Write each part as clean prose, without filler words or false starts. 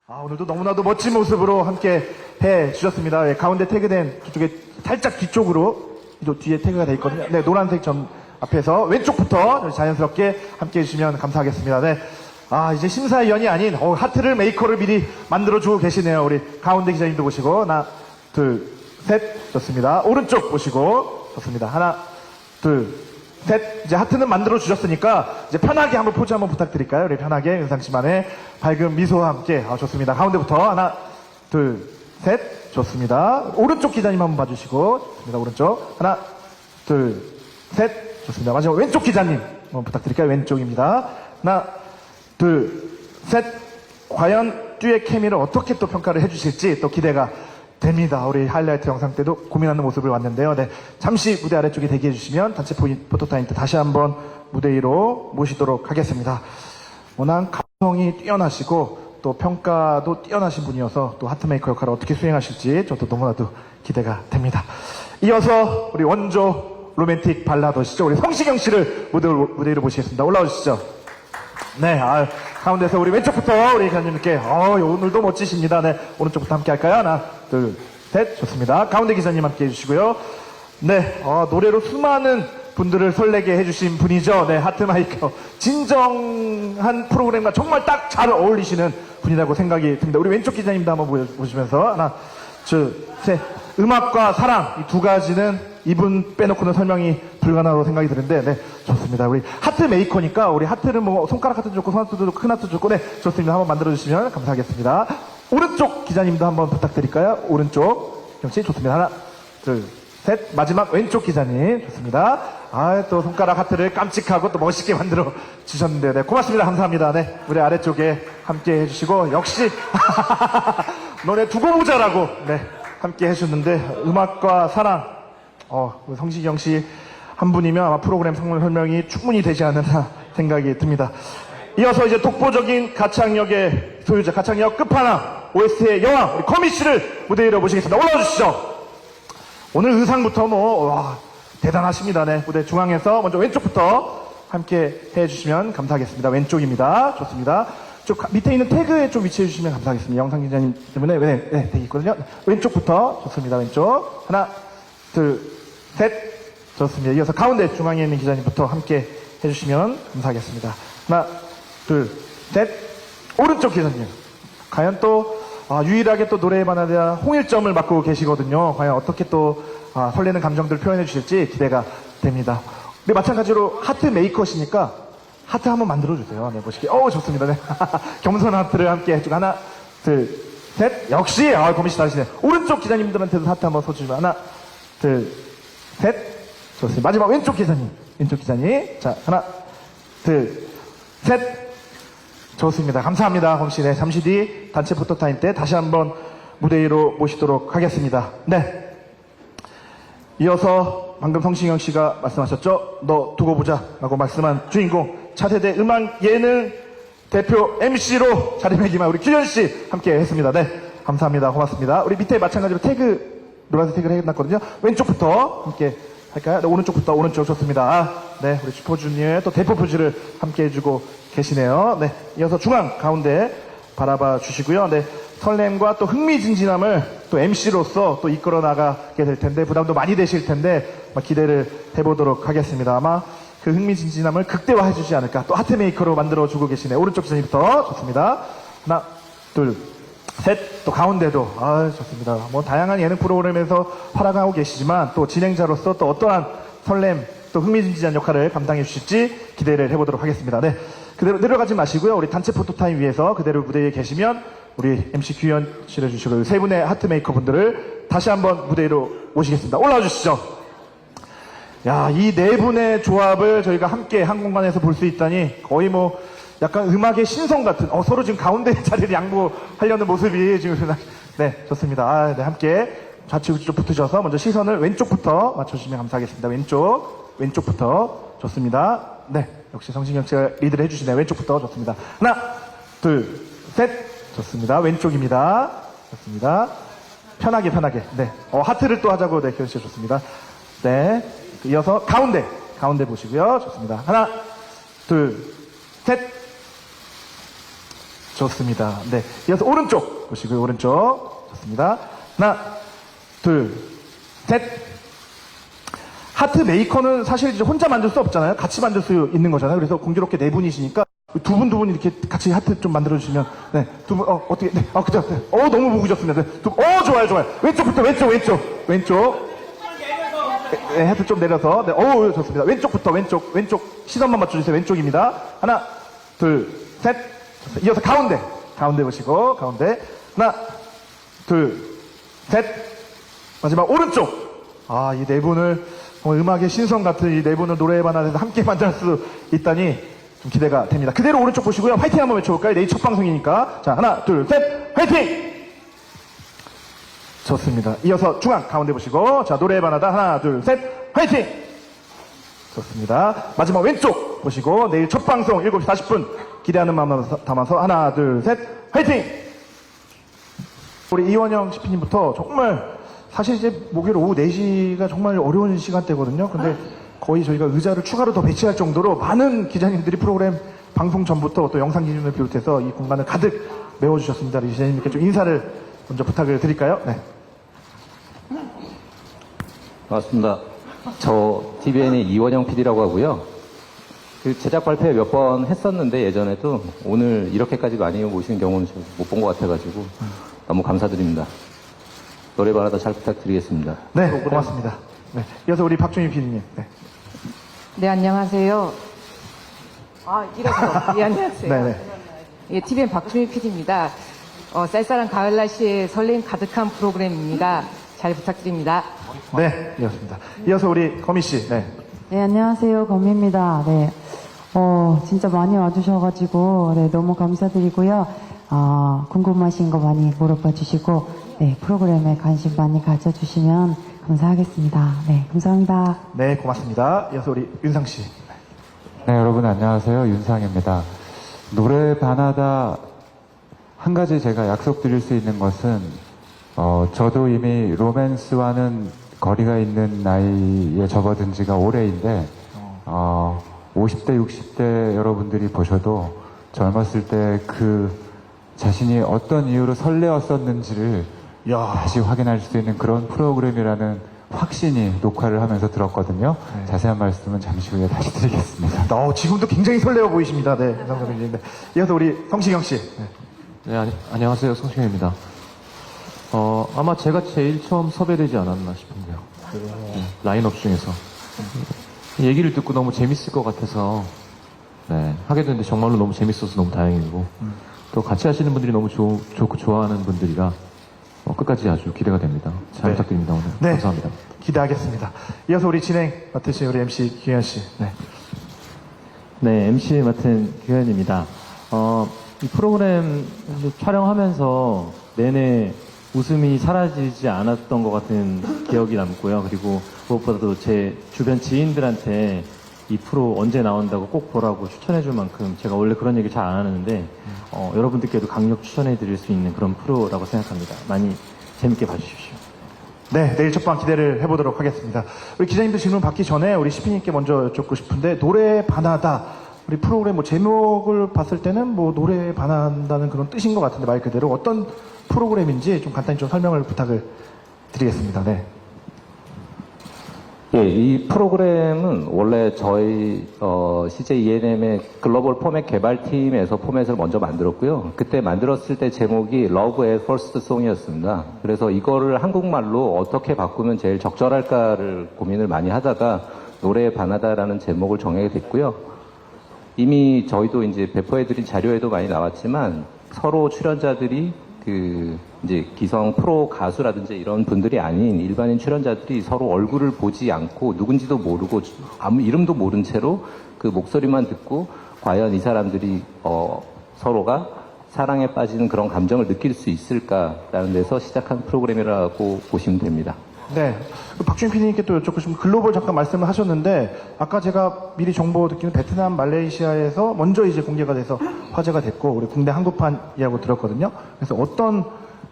오늘도 너무나도 멋진 모습으로 함께 해 주셨습니다. 예, 가운데 태그된 저쪽에 살짝 뒤쪽으로 뒤에 태그가 되어 있거든요. 네, 노란색 점 앞에서 왼쪽부터 자연스럽게 함께 해주시면 감사하겠습니다. 네. 이제 심사위원이 아닌 하트를 메이커를 미리 만들어주고 계시네요. 우리 가운데 기자님도 보시고 하나, 둘, 셋. 좋습니다. 오른쪽 보시고 좋습니다. 하나, 둘, 셋. 이제 하트는 만들어 주셨으니까 이제 편하게 한번 포즈 한번 부탁드릴까요? 우리 편하게 윤상 씨만의 밝은 미소와 함께. 좋습니다. 가운데부터 하나, 둘, 셋. 좋습니다. 오른쪽 기자님 한번 봐주시고 좋습니다. 오른쪽 하나, 둘, 셋. 좋습니다. 마지막 왼쪽 기자님 한번 부탁드릴까요? 왼쪽입니다. 하나, 둘, 셋. 과연 듀엣 케미를 어떻게 또 평가를 해주실지 또 기대가 됩니다. 우리 하이라이트 영상 때도 고민하는 모습을 왔는데요. 네, 잠시 무대 아래쪽에 대기해 주시면 단체 포토타임 때 다시 한번 무대 위로 모시도록 하겠습니다. 워낙 감성이 뛰어나시고 또 평가도 뛰어나신 분이어서 또 하트메이커 역할을 어떻게 수행하실지 저도 너무나도 기대가 됩니다. 이어서 우리 원조 로맨틱 발라더시죠. 우리 성시경 씨를 무대 위로 모시겠습니다. 올라오시죠. 네, 가운데서 우리 왼쪽부터 우리 기자님께 오늘도 멋지십니다. 네, 오른쪽부터 함께 할까요? 하나, 둘, 셋. 좋습니다. 가운데 기자님 함께 해주시고요. 네, 노래로 수많은 분들을 설레게 해주신 분이죠. 네, 하트마이커. 진정한 프로그램과 정말 딱 잘 어울리시는 분이라고 생각이 듭니다. 우리 왼쪽 기자님도 한번 보시면서 하나, 둘, 셋. 음악과 사랑 이 두 가지는 이분 빼놓고는 설명이 불가능하다고 생각이 드는데, 네, 좋습니다. 우리 하트 메이커니까 우리 하트는 뭐 손가락 하트도 좋고 손 하트도 좋고 큰 하트도 좋고, 네, 좋습니다. 한번 만들어주시면 감사하겠습니다. 오른쪽 기자님도 한번 부탁드릴까요? 오른쪽 경치 좋습니다. 하나, 둘, 셋. 마지막 왼쪽 기자님 좋습니다. 또 손가락 하트를 깜찍하고 또 멋있게 만들어 주셨는데, 네, 고맙습니다. 감사합니다. 네, 우리 아래쪽에 함께 해주시고 역시 너네 두고 보자라고 네 함께 해주셨는데 음악과 사랑. 우리 성시경 씨 한 분이면 아마 프로그램 설명이 충분히 되지 않나 생각이 듭니다. 이어서 이제 독보적인 가창력의 소유자, 가창력 끝판왕, OST의 여왕, 우리 커미 씨를 무대 위로 모시겠습니다. 올라와 주시죠. 오늘 의상부터 대단하십니다. 네, 무대 중앙에서 먼저 왼쪽부터 함께 해주시면 감사하겠습니다. 왼쪽입니다. 좋습니다. 밑에 있는 태그에 좀 위치해 주시면 감사하겠습니다. 영상 기자님 때문에 네, 되게 있거든요. 왼쪽부터 좋습니다. 왼쪽 하나, 둘, 셋. 좋습니다. 이어서 가운데 중앙에 있는 기자님부터 함께 해주시면 감사하겠습니다. 하나, 둘, 셋. 오른쪽 기자님. 과연 또 유일하게 또 노래에 반하여 홍일점을 맡고 계시거든요. 과연 어떻게 또 설레는 감정들을 표현해 주실지 기대가 됩니다. 네, 마찬가지로 하트 메이커시니까 하트 한번 만들어 주세요. 네, 보시기. 좋습니다. 네. 겸손한 하트를 함께 해주고 하나, 둘, 셋. 역시 고민씨 다르시네. 오른쪽 기자님들한테도 하트 한번 써주시면 하나, 둘, 셋. 좋습니다. 마지막 왼쪽 기자님. 자, 하나, 둘, 셋. 좋습니다. 감사합니다. 검씨. 네, 잠시 뒤 단체 포토타임 때 다시 한번 무대 위로 모시도록 하겠습니다. 네. 이어서 방금 성시경 씨가 말씀하셨죠? 너 두고 보자 라고 말씀한 주인공 차세대 음악 예능 대표 MC로 자리매김한 우리 규현 씨 함께 했습니다. 네. 감사합니다. 고맙습니다. 우리 밑에 마찬가지로 노란색 태그를 해놨거든요. 왼쪽부터 함께 할까요? 네, 오른쪽부터 오른쪽 좋습니다. 네, 우리 슈퍼주니어의 또 대표 포즈를 함께 해주고 계시네요. 네, 이어서 중앙 가운데 바라봐 주시고요. 네, 설렘과 또 흥미진진함을 또 MC로서 또 이끌어 나가게 될 텐데 부담도 많이 되실 텐데 기대를 해보도록 하겠습니다. 아마 그 흥미진진함을 극대화해 주지 않을까. 또 하트메이커로 만들어 주고 계시네요. 오른쪽 기자님부터 좋습니다. 하나, 둘, 셋. 또 가운데도 좋습니다. 다양한 예능 프로그램에서 활약하고 계시지만 또 진행자로서 또 어떠한 설렘 또 흥미진진한 역할을 감당해 주실지 기대를 해보도록 하겠습니다. 네, 그대로 내려가지 마시고요. 우리 단체 포토타임 위에서 그대로 무대에 계시면 우리 MC 규현 씨를 주시고 세 분의 하트메이커 분들을 다시 한번 무대 위로 모시겠습니다. 올라와 주시죠. 야, 이 네 분의 조합을 저희가 함께 한 공간에서 볼 수 있다니 거의 약간 음악의 신성 같은 서로 지금 가운데 자리를 양보하려는 모습이 지금 네, 좋습니다. 네, 함께 좌측 우측 붙으셔서 먼저 시선을 왼쪽부터 맞춰주시면 감사하겠습니다. 왼쪽부터 좋습니다. 네, 역시 성시경 씨가 리드를 해주시네요. 왼쪽부터 좋습니다. 하나, 둘, 셋. 좋습니다. 왼쪽입니다. 좋습니다. 편하게. 네, 하트를 또 하자고 네, 규현 씨 좋습니다. 네, 이어서 가운데 보시고요. 좋습니다. 하나, 둘, 셋. 좋습니다. 네. 이어서 오른쪽 보시고요. 오른쪽. 좋습니다. 하나, 둘, 셋. 하트 메이커는 사실 이제 혼자 만들 수 없잖아요. 같이 만들 수 있는 거잖아요. 그래서 공교롭게 네 분이시니까 두 분 이렇게 같이 하트 좀 만들어주시면, 네. 두 분, 어떻게, 네. 그죠. 네. 너무 보고 좋습니다. 네. 좋아요. 왼쪽부터, 왼쪽. 네, 하트 좀 내려서. 네. 좋습니다. 왼쪽부터, 왼쪽. 시선만 맞춰주세요. 왼쪽입니다. 하나, 둘, 셋. 이어서 가운데 보시고, 가운데. 하나, 둘, 셋. 마지막 오른쪽. 이 네 분을, 음악의 신성 같은 이 네 분을 노래의 반환에서 함께 만날 수 있다니 좀 기대가 됩니다. 그대로 오른쪽 보시고요. 화이팅 한번 외쳐볼까요? 내일 첫 방송이니까. 자, 하나, 둘, 셋. 화이팅! 좋습니다. 이어서 중앙, 가운데 보시고. 자, 노래의 반하다. 하나, 둘, 셋. 화이팅! 좋습니다. 마지막 왼쪽 보시고. 내일 첫 방송 7시 40분 기대하는 마음 담아서 하나, 둘, 셋. 화이팅! 우리 이원영 CP님부터 정말 사실 이제 목요일 오후 4시가 정말 어려운 시간대거든요. 근데 거의 저희가 의자를 추가로 더 배치할 정도로 많은 기자님들이 프로그램 방송 전부터 또 영상 기준을 비롯해서 이 공간을 가득 메워주셨습니다. 우리 기자님께 좀 인사를 먼저 부탁을 드릴까요? 네. 반갑습니다. 저 TVN의 이원영 PD라고 하고요. 그 제작 발표 몇 번 했었는데 예전에도 오늘 이렇게까지 많이 모시는 경우는 못 본 것 같아가지고 너무 감사드립니다. 노래 바라다 잘 부탁드리겠습니다. 네, 고맙습니다. 네, 이어서 우리 박준희 PD님. 네, 안녕하세요. 예, 안녕하세요. 네네. 예, TVN 박준희 PD입니다. 쌀쌀한 가을 날씨에 설렘 가득한 프로그램입니다. 잘 부탁드립니다. 네, 이었습니다. 이어서 우리 거미 씨. 네. 네, 안녕하세요. 거미입니다. 네. 진짜 많이 와주셔가지고, 네, 너무 감사드리고요. 궁금하신 거 많이 물어봐 주시고, 네, 프로그램에 관심 많이 가져주시면 감사하겠습니다. 네, 감사합니다. 네, 고맙습니다. 이어서 우리 윤상 씨. 네, 여러분 안녕하세요. 윤상입니다. 노래 반하다 한 가지 제가 약속드릴 수 있는 것은 저도 이미 로맨스와는 거리가 있는 나이에 접어든 지가 오래인데 50대, 60대 여러분들이 보셔도 젊었을 때 그 자신이 어떤 이유로 설레었었는지를 다시 확인할 수 있는 그런 프로그램이라는 확신이 녹화를 하면서 들었거든요. 네. 자세한 말씀은 잠시 후에 다시 드리겠습니다. 지금도 굉장히 설레어 보이십니다. 네, 윤상 선배님. 이어서 우리 성시경 씨. 네, 안녕하세요. 성시경입니다. 아마 제가 제일 처음 섭외되지 않았나 싶은데요. 라인업 중에서. 얘기를 듣고 너무 재밌을 것 같아서, 네, 하게 됐는데 정말로 너무 재밌어서 너무 다행이고, 또 같이 하시는 분들이 너무 좋고 좋아하는 분들이라, 끝까지 아주 기대가 됩니다. 잘 네. 부탁드립니다, 오늘. 네. 감사합니다. 기대하겠습니다. 이어서 우리 진행 맡으신 우리 MC 규현 씨. 네. 네, MC 맡은 규현입니다. 이 프로그램 촬영하면서 내내 웃음이 사라지지 않았던 것 같은 기억이 남고요. 그리고 무엇보다도 제 주변 지인들한테 이 프로 언제 나온다고 꼭 보라고 추천해줄 만큼 제가 원래 그런 얘기 잘 안 하는데 여러분들께도 강력 추천해드릴 수 있는 그런 프로라고 생각합니다. 많이 재밌게 봐주십시오. 네, 내일 첫방 기대를 해보도록 하겠습니다. 우리 기자님들 질문 받기 전에 우리 CP님께 먼저 여쭙고 싶은데, 노래에 반하다. 우리 프로그램 제목을 봤을 때는 노래에 반한다는 그런 뜻인 것 같은데, 말 그대로 어떤 프로그램인지 좀 간단히 좀 설명을 부탁을 드리겠습니다. 네. 예, 이 프로그램은 원래 저희 CJ ENM의 글로벌 포맷 개발팀에서 포맷을 먼저 만들었고요. 그때 만들었을 때 제목이 Love at First Song이었습니다. 그래서 이거를 한국말로 어떻게 바꾸면 제일 적절할까를 고민을 많이 하다가 노래에 반하다라는 제목을 정하게 됐고요. 이미 저희도 이제 배포해드린 자료에도 많이 나왔지만 서로 출연자들이 이제 기성 프로 가수라든지 이런 분들이 아닌 일반인 출연자들이 서로 얼굴을 보지 않고 누군지도 모르고 아무 이름도 모른 채로 그 목소리만 듣고 과연 이 사람들이 서로가 사랑에 빠지는 그런 감정을 느낄 수 있을까라는 데서 시작한 프로그램이라고 보시면 됩니다. 네. 박준희 PD님께 또 여쭙고 싶은 글로벌 잠깐 말씀을 하셨는데, 아까 제가 미리 정보 듣기는 베트남, 말레이시아에서 먼저 이제 공개가 돼서 화제가 됐고, 우리 국내 한국판이라고 들었거든요. 그래서 어떤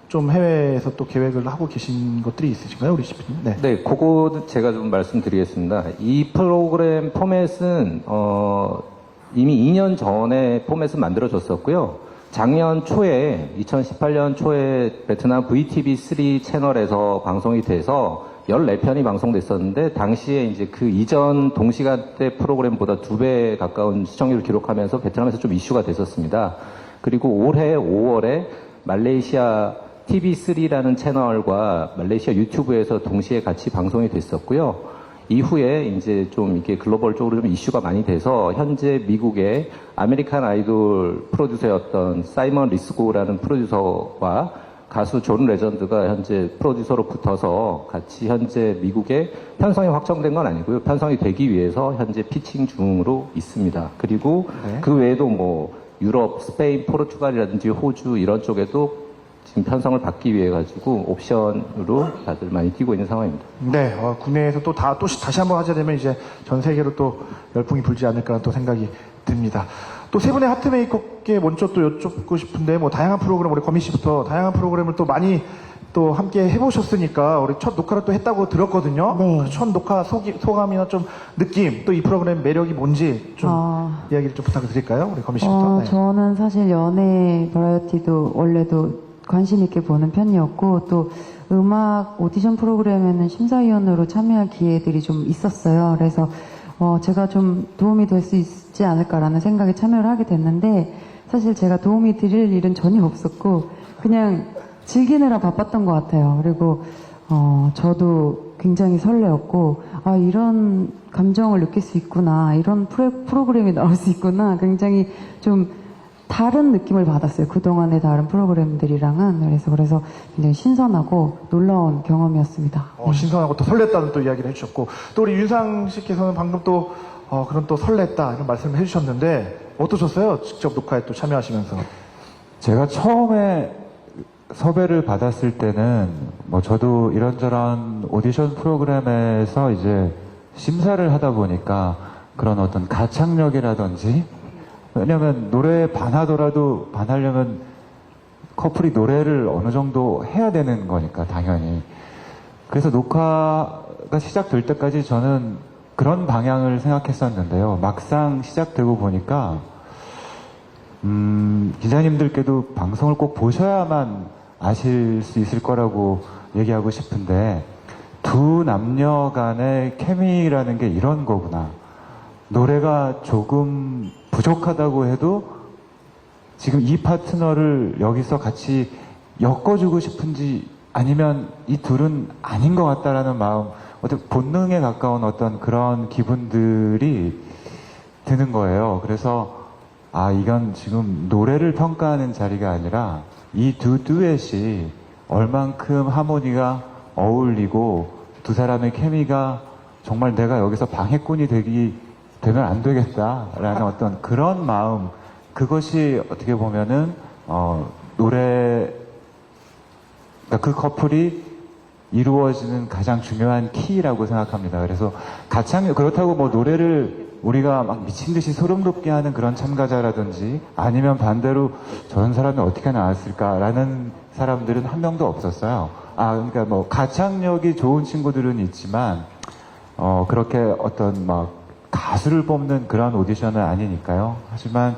좀 해외에서 또 계획을 하고 계신 것들이 있으신가요, 우리 CP님? 네. 네, 그거 제가 좀 말씀드리겠습니다. 이 프로그램 포맷은 이미 2년 전에 포맷을 만들어졌었고요. 작년 초에 2018년 초에 베트남 VTV3 채널에서 방송이 돼서 14편이 방송됐었는데 당시에 이제 그 이전 동시간대 프로그램보다 2배 가까운 시청률을 기록하면서 베트남에서 좀 이슈가 됐었습니다. 그리고 올해 5월에 말레이시아 TV3라는 채널과 말레이시아 유튜브에서 동시에 같이 방송이 됐었고요. 이후에 이제 좀 이게 글로벌적으로 좀 이슈가 많이 돼서 현재 미국의 아메리칸 아이돌 프로듀서였던 사이먼 리스고라는 프로듀서와 가수 존 레전드가 현재 프로듀서로 붙어서 같이 현재 미국에 편성이 확정된 건 아니고요. 편성이 되기 위해서 현재 피칭 중으로 있습니다. 그리고 그 외에도 뭐 유럽, 스페인, 포르투갈이라든지 호주 이런 쪽에도 지금 편성을 받기 위해 가지고 옵션으로 다들 많이 뛰고 있는 상황입니다. 네, 국내에서 또 다시 한번 하게 되면 이제 전 세계로 또 열풍이 불지 않을까 또 생각이 듭니다. 또 세 분의 하트메이커께 먼저 또 여쭙고 싶은데, 뭐 다양한 프로그램, 우리 거미 씨부터 다양한 프로그램을 또 많이 또 함께 해보셨으니까 우리 첫 녹화를 또 했다고 들었거든요. 네. 그 첫 녹화 소감이나 좀 느낌, 또 이 프로그램 매력이 뭔지 좀 이야기를 좀 부탁드릴까요? 우리 거미 씨부터. 네. 저는 사실 연예 버라이어티도 원래도 관심 있게 보는 편이었고, 또 음악 오디션 프로그램에는 심사위원으로 참여할 기회들이 좀 있었어요. 그래서 제가 좀 도움이 될 수 있지 않을까라는 생각에 참여를 하게 됐는데, 사실 제가 도움이 드릴 일은 전혀 없었고 그냥 즐기느라 바빴던 것 같아요. 그리고 저도 굉장히 설레었고, 아, 이런 감정을 느낄 수 있구나, 이런 프로그램이 나올 수 있구나, 굉장히 좀 다른 느낌을 받았어요. 그동안의 다른 프로그램들이랑은. 그래서 굉장히 신선하고 놀라운 경험이었습니다. 신선하고 또 설렜다는 또 이야기를 해주셨고, 또 우리 윤상 씨께서는 방금 또 그런 또 설렜다 이런 말씀을 해주셨는데 어떠셨어요? 직접 녹화에 또 참여하시면서. 제가 처음에 섭외를 받았을 때는 뭐 저도 이런저런 오디션 프로그램에서 이제 심사를 하다 보니까 그런 어떤 가창력이라든지, 왜냐면 노래에 반하더라도 반하려면 커플이 노래를 어느 정도 해야 되는 거니까 당연히. 그래서 녹화가 시작될 때까지 저는 그런 방향을 생각했었는데요. 막상 시작되고 보니까 기자님들께도 방송을 꼭 보셔야만 아실 수 있을 거라고 얘기하고 싶은데, 두 남녀 간의 케미라는 게 이런 거구나. 노래가 조금 부족하다고 해도 지금 이 파트너를 여기서 같이 엮어주고 싶은지, 아니면 이 둘은 아닌 것 같다라는 마음, 어떤 본능에 가까운 어떤 그런 기분들이 드는 거예요. 그래서 이건 지금 노래를 평가하는 자리가 아니라 이 두 듀엣이 얼만큼 하모니가 어울리고 두 사람의 케미가 정말 내가 여기서 방해꾼이 되면 안 되겠다라는 어떤 그런 마음, 그것이 어떻게 보면은 노래, 그러니까 그 커플이 이루어지는 가장 중요한 키라고 생각합니다. 그래서 그렇다고 뭐 노래를 우리가 막 미친 듯이 소름 돋게 하는 그런 참가자라든지, 아니면 반대로 저런 사람이 어떻게 나왔을까라는 사람들은 한 명도 없었어요. 그러니까 뭐 가창력이 좋은 친구들은 있지만 그렇게 어떤 막 가수를 뽑는 그런 오디션은 아니니까요. 하지만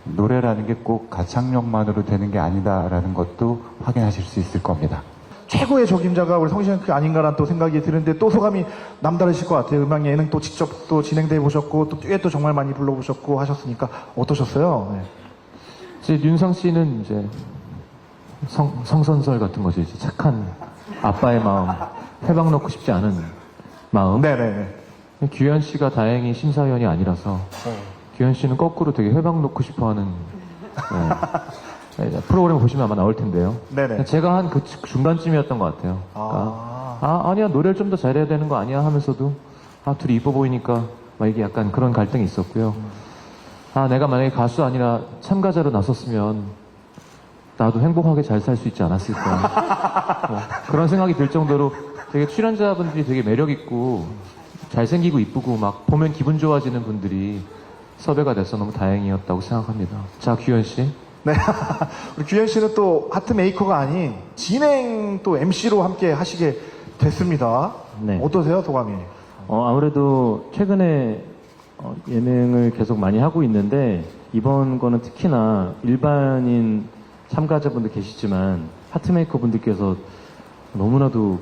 노래라는 게 꼭 가창력만으로 되는 게 아니다라는 것도 확인하실 수 있을 겁니다. 최고의 적임자가 우리 성시경씨 아닌가라는 또 생각이 드는데, 또 소감이 남다르실 것 같아요. 음악 예능 또 직접 또 진행돼 보셨고, 또 듀엣도 정말 많이 불러보셨고 하셨으니까 어떠셨어요? 네. 이제 윤상 씨는 이제 성선설 같은 거죠. 이제 착한 아빠의 마음, 해방 놓고 싶지 않은 마음. 네네. 규현 씨가 다행히 심사위원이 아니라서 규현 씨는 거꾸로 되게 해방 놓고 싶어하는 프로그램 보시면 아마 나올 텐데요. 네네. 제가 한 그 중간쯤이었던 것 같아요. 그러니까 아니야, 노래를 좀 더 잘해야 되는 거 아니야 하면서도 둘이 이뻐 보이니까 막 이게 약간 그런 갈등이 있었고요. 내가 만약에 가수 아니라 참가자로 나섰으면 나도 행복하게 잘 살 수 있지 않았을까. 그런 생각이 들 정도로 되게 출연자분들이 되게 매력 있고 잘생기고 이쁘고 막 보면 기분 좋아지는 분들이 섭외가 돼서 너무 다행이었다고 생각합니다. 자, 규현 씨. 네. 우리 규현 씨는 또 하트 메이커가 아닌 진행 또 MC로 함께 하시게 됐습니다. 네. 어떠세요, 소감이? 아무래도 최근에 예능을 계속 많이 하고 있는데 이번 거는 특히나 일반인 참가자분들 계시지만 하트메이커 분들께서 너무나도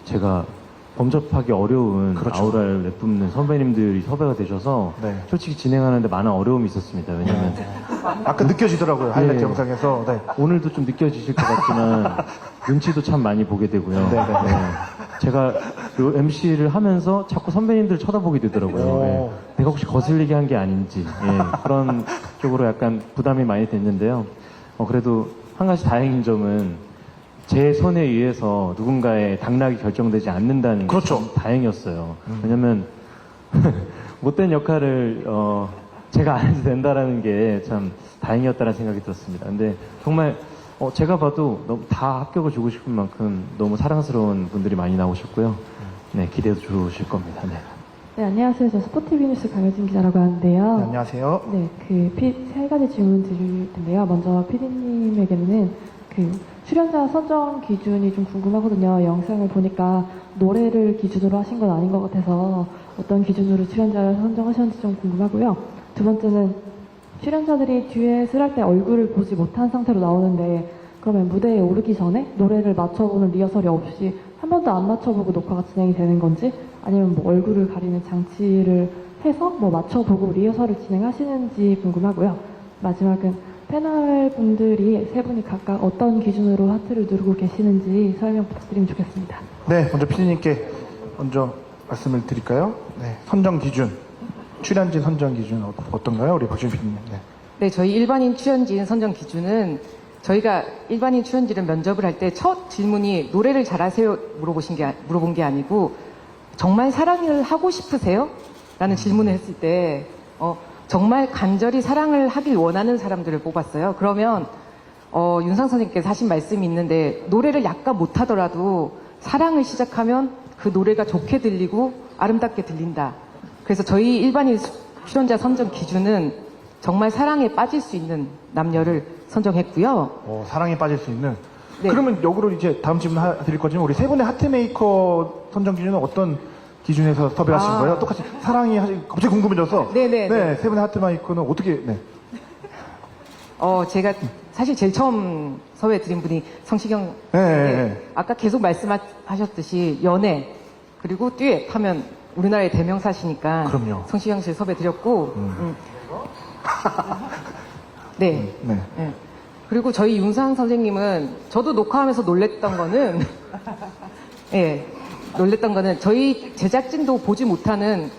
제가 범접하기 어려운 그렇죠. 아우라를 내뿜는 선배님들이 섭외가 되셔서 네. 솔직히 진행하는데 많은 어려움이 있었습니다. 왜냐면 아까 느껴지더라고요. 하이라이트 네. 영상에서. 네. 오늘도 좀 느껴지실 것 같지만 눈치도 참 많이 보게 되고요. 네. 제가 MC를 하면서 자꾸 선배님들 쳐다보게 되더라고요. 오. 예. 내가 혹시 거슬리게 한 게 아닌지 그런 쪽으로 약간 부담이 많이 됐는데요. 그래도 한 가지 다행인 점은 제 손에 의해서 누군가의 당락이 결정되지 않는다는 그렇죠. 게 참 다행이었어요. 왜냐면 못된 역할을 제가 안 해도 된다라는 게 참 다행이었다는 생각이 들었습니다. 근데 정말 제가 봐도 너무 다 합격을 주고 싶은 만큼 너무 사랑스러운 분들이 많이 나오셨고요. 네, 기대도 좋으실 겁니다. 네. 네, 안녕하세요. 저 스포티비뉴스 강효진 기자라고 하는데요. 네, 안녕하세요. 네, 세 가지 질문 드릴 텐데요. 먼저 PD님에게는 출연자 선정 기준이 좀 궁금하거든요. 영상을 보니까 노래를 기준으로 하신 건 아닌 것 같아서 어떤 기준으로 출연자를 선정하셨는지 좀 궁금하고요. 두 번째는 출연자들이 듀엣을 할 때 얼굴을 보지 못한 상태로 나오는데 그러면 무대에 오르기 전에 노래를 맞춰보는 리허설이 없이 한 번도 안 맞춰보고 녹화가 진행이 되는 건지 아니면 뭐 얼굴을 가리는 장치를 해서 뭐 맞춰보고 리허설을 진행하시는지 궁금하고요. 마지막은 패널 분들이 세 분이 각각 어떤 기준으로 하트를 누르고 계시는지 설명 부탁드리면 좋겠습니다. 네, 먼저 피디님께 먼저 말씀을 드릴까요? 네, 선정 기준. 출연진 선정 기준 어떤가요? 우리 박준 피디님. 네. 네, 저희 일반인 출연진 선정 기준은 저희가 일반인 출연진을 면접을 할 때 첫 질문이 노래를 잘하세요? 물어본 게 아니고 정말 사랑을 하고 싶으세요? 라는 질문을 했을 때 정말 간절히 사랑을 하길 원하는 사람들을 뽑았어요. 그러면 윤상 선생님께서 하신 말씀이 있는데 노래를 약간 못하더라도 사랑을 시작하면 그 노래가 좋게 들리고 아름답게 들린다. 그래서 저희 일반인 출연자 선정 기준은 정말 사랑에 빠질 수 있는 남녀를 선정했고요. 사랑에 빠질 수 있는. 네. 그러면 역으로 이제 다음 질문 드릴 거지만 우리 세 분의 하트메이커 선정 기준은 어떤 기준에서 섭외하신 거예요? 똑같이 사랑이 갑자기 궁금해져서. 네네. 네, 세 분의 하트메이커는 어떻게? 네. 제가 사실 제일 처음 섭외 드린 분이 성시경. 네. 아까 계속 말씀하셨듯이 연애 그리고 듀엣 하면 우리나라의 대명사시니까. 그럼요. 성시경 씨를 섭외 드렸고. 네. 네. 네. 그리고 저희 윤상 선생님은 저도 녹화하면서 놀랬던 거는 놀랬던 거는 저희 제작진도 보지 못하는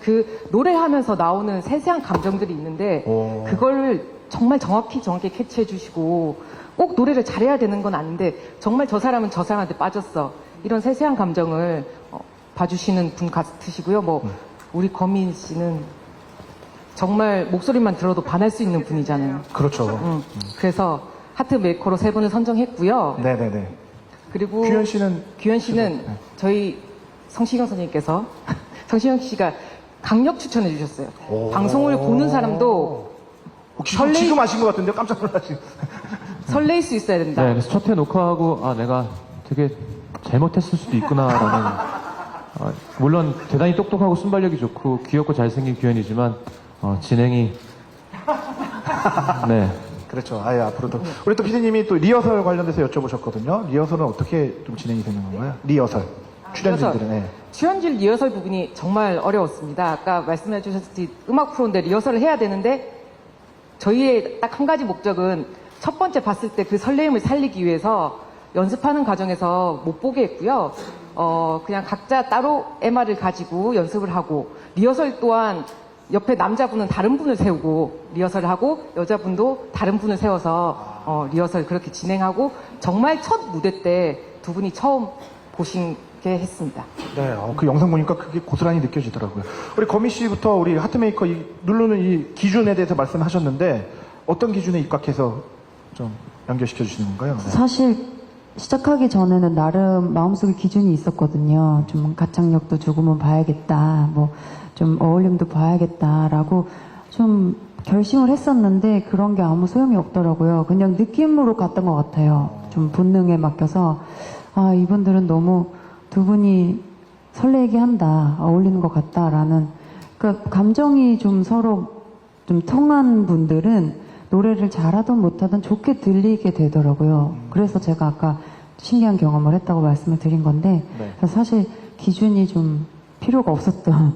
노래하면서 나오는 세세한 감정들이 있는데 그걸 정말 정확히 캐치해 주시고 꼭 노래를 잘해야 되는 건 아닌데 정말 저 사람은 저 사람한테 빠졌어. 이런 세세한 감정을 봐주시는 분 같으시고요. 우리 거민 씨는 정말 목소리만 들어도 반할 수 있는 분이잖아요. 그렇죠. 그래서 하트 메이커로 세 분을 선정했고요. 네네네. 그리고 규현 씨는 저희 성시경 선생님께서 성시경 씨가 강력 추천해 주셨어요. 방송을 보는 사람도 혹시 지금 아신 것 같은데 깜짝 놀라신. 설레일 수 있어야 된다. 네, 그래서 첫 회 녹화하고 내가 되게 잘못했을 수도 있구나라는 물론 대단히 똑똑하고 순발력이 좋고 귀엽고 잘생긴 규현이지만 진행이 네. 그렇죠. 아예 앞으로도 우리 또 피디님이 또 리허설 관련돼서 여쭤보셨거든요. 리허설은 어떻게 좀 진행이 되는 건가요? 리허설. 출연진들은. 네. 출연진 리허설 부분이 정말 어려웠습니다. 아까 말씀해 주셨듯이 음악 프로인데 리허설을 해야 되는데 저희의 딱 한 가지 목적은 첫 번째 봤을 때 그 설레임을 살리기 위해서 연습하는 과정에서 못 보게 했고요. 그냥 각자 따로 MR을 가지고 연습을 하고 리허설 또한 옆에 남자분은 다른 분을 세우고 리허설을 하고 여자분도 다른 분을 세워서 리허설 그렇게 진행하고 정말 첫 무대 때 두 분이 처음 보신 게 했습니다. 네, 그 영상 보니까 그게 고스란히 느껴지더라고요. 우리 거미 씨부터 우리 하트메이커 누르는 이 기준에 대해서 말씀하셨는데 어떤 기준에 입각해서 좀 연결시켜 주시는 건가요? 네. 사실 시작하기 전에는 나름 마음속에 기준이 있었거든요. 좀 가창력도 조금은 봐야겠다. 뭐 좀 어울림도 봐야겠다라고 좀 결심을 했었는데 그런 게 아무 소용이 없더라고요. 그냥 느낌으로 갔던 것 같아요. 좀 본능에 맡겨서 이분들은 너무 두 분이 설레게 한다, 어울리는 것 같다라는 그러니까 감정이 좀 서로 좀 통한 분들은 노래를 잘하든 못하든 좋게 들리게 되더라고요. 그래서 제가 아까 신기한 경험을 했다고 말씀을 드린 건데 네. 그래서 사실 기준이 좀 필요가 없었던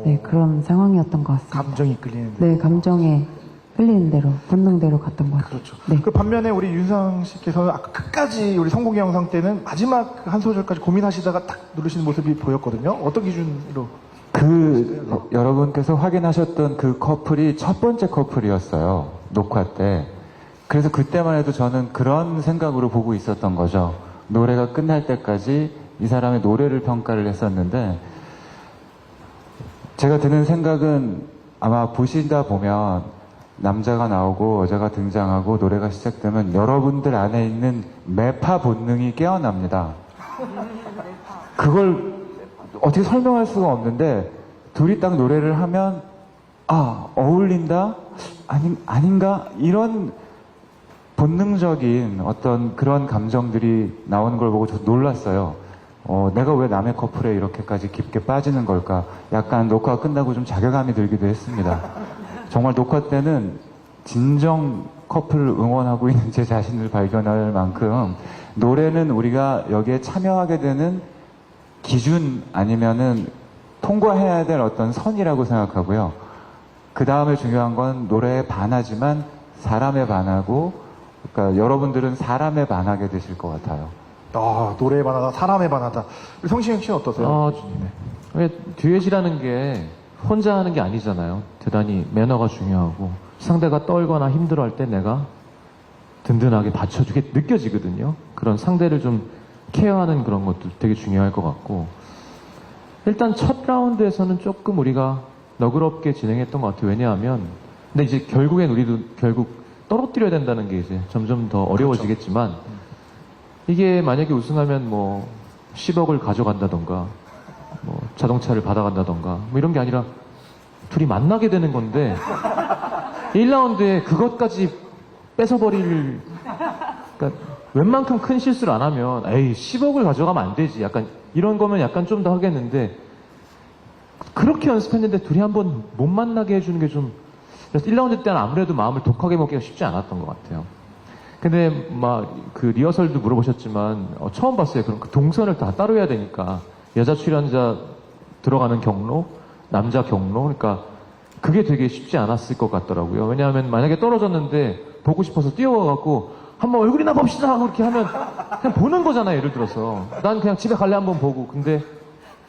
네, 그런 상황이었던 것 같습니다. 감정이 끌리는. 네, 감정에 흘리는 대로, 본능대로 갔던 것 같아요. 그렇죠. 네. 그 반면에 우리 윤상 씨께서는 아까 끝까지 우리 성공의 영상 때는 마지막 한 소절까지 고민하시다가 딱 누르시는 모습이 보였거든요. 어떤 기준으로? 여러분께서 확인하셨던 그 커플이 첫 번째 커플이었어요. 녹화 때. 그래서 그때만 해도 저는 그런 생각으로 보고 있었던 거죠. 노래가 끝날 때까지 이 사람의 노래를 평가를 했었는데, 제가 드는 생각은 아마 보시다 보면 남자가 나오고 여자가 등장하고 노래가 시작되면 여러분들 안에 있는 매파 본능이 깨어납니다. 그걸 어떻게 설명할 수가 없는데 둘이 딱 노래를 하면 어울린다? 아닌가? 이런 본능적인 어떤 그런 감정들이 나오는 걸 보고 저 놀랐어요. 내가 왜 남의 커플에 이렇게까지 깊게 빠지는 걸까? 약간 녹화가 끝나고 좀 자괴감이 들기도 했습니다. 정말 녹화 때는 진정 커플을 응원하고 있는 제 자신을 발견할 만큼 노래는 우리가 여기에 참여하게 되는 기준 아니면은 통과해야 될 어떤 선이라고 생각하고요. 그 다음에 중요한 건 노래에 반하지만 사람에 반하고, 그러니까 여러분들은 사람에 반하게 되실 것 같아요. 노래에 반하다, 사람에 반하다. 우리 성시경 씨는 어떠세요? 듀엣이라는 게 혼자 하는 게 아니잖아요. 대단히 매너가 중요하고 상대가 떨거나 힘들어할 때 내가 든든하게 받쳐주게 느껴지거든요. 그런 상대를 좀 케어하는 그런 것도 되게 중요할 것 같고, 일단 첫 라운드에서는 조금 우리가 너그럽게 진행했던 것 같아요. 왜냐하면 근데 이제 결국엔 우리도 결국 떨어뜨려야 된다는 게 이제 점점 더 어려워지겠지만, 이게 만약에 우승하면 뭐 10억을 가져간다던가 뭐 자동차를 받아간다던가 뭐 이런 게 아니라 둘이 만나게 되는 건데 1라운드에 그것까지 뺏어버릴, 그러니까 웬만큼 큰 실수를 안 하면 10억을 가져가면 안 되지, 약간 이런 거면 약간 좀 더 하겠는데, 그렇게 연습했는데 둘이 한번 못 만나게 해주는 게 좀, 그래서 1라운드 때는 아무래도 마음을 독하게 먹기가 쉽지 않았던 것 같아요. 근데 막 그 리허설도 물어보셨지만 처음 봤어요. 그럼 그 동선을 다 따로 해야 되니까 여자 출연자 들어가는 경로, 남자 경로, 그러니까 그게 되게 쉽지 않았을 것 같더라고요. 왜냐하면 만약에 떨어졌는데 보고 싶어서 뛰어와갖고 한번 얼굴이나 봅시다 그렇게 하면 그냥 보는 거잖아요. 예를 들어서 난 그냥 집에 갈래 한번 보고, 근데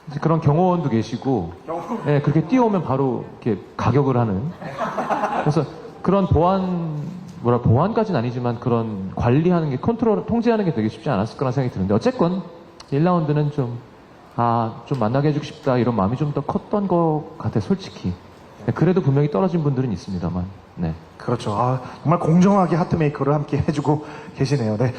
이제 그런 경호원도 계시고, 예, 그렇게 뛰어오면 바로 이렇게 가격을 하는. 그래서 그런 보안까지는 아니지만 그런 관리하는 게, 통제하는 게 되게 쉽지 않았을 거란 생각이 드는데, 어쨌건 1라운드는 좀 만나게 해주고 싶다 이런 마음이 좀 더 컸던 것 같아요, 솔직히. 네, 그래도 분명히 떨어진 분들은 있습니다만. 네. 그렇죠. 정말 공정하게 하트메이커를 함께 해주고 계시네요. 네.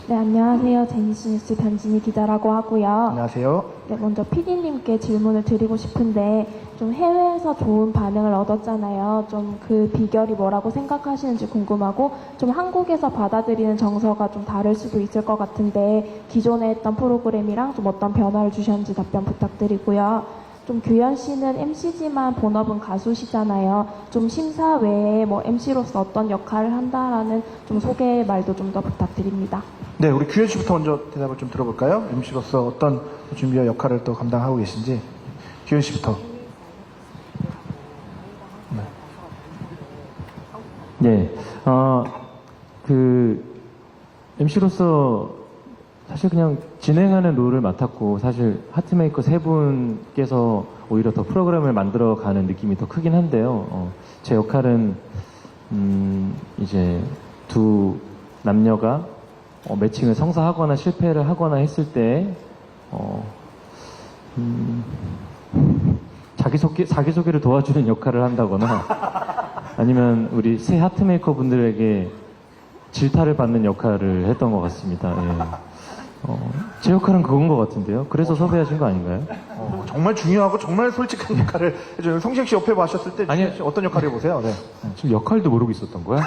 네, 안녕하세요. 제니스뉴스 변진희 기자라고 하고요. 안녕하세요. 네, 먼저 PD님께 질문을 드리고 싶은데, 좀 해외에서 좋은 반응을 얻었잖아요. 좀 그 비결이 뭐라고 생각하시는지 궁금하고, 좀 한국에서 받아들이는 정서가 좀 다를 수도 있을 것 같은데, 기존에 했던 프로그램이랑 좀 어떤 변화를 주셨는지 답변 부탁드리고요. 좀 규현 씨는 MC지만 본업은 가수시잖아요. 좀 심사 외에 뭐 MC로서 어떤 역할을 한다라는 좀 소개 말도 좀 더 부탁드립니다. 네, 우리 규현 씨부터 먼저 대답을 좀 들어볼까요? MC로서 어떤 준비와 역할을 또 감당하고 계신지. 규현 씨부터. 네, MC로서 사실 그냥 진행하는 롤을 맡았고, 사실 하트메이커 세 분께서 오히려 더 프로그램을 만들어가는 느낌이 더 크긴 한데요. 제 역할은 이제 두 남녀가 매칭을 성사하거나 실패를 하거나 했을 때 자기소개를 도와주는 역할을 한다거나, 아니면 우리 새 하트메이커 분들에게 질타를 받는 역할을 했던 것 같습니다. 예. 제 역할은 그건 것 같은데요. 그래서 섭외하신 거 아닌가요? 정말 중요하고 정말 솔직한 역할을 해줘요. 성시경 씨 옆에 보셨을 때 아니요. 어떤 역할을 해보세요? 네. 지금 역할도 모르고 있었던 거야?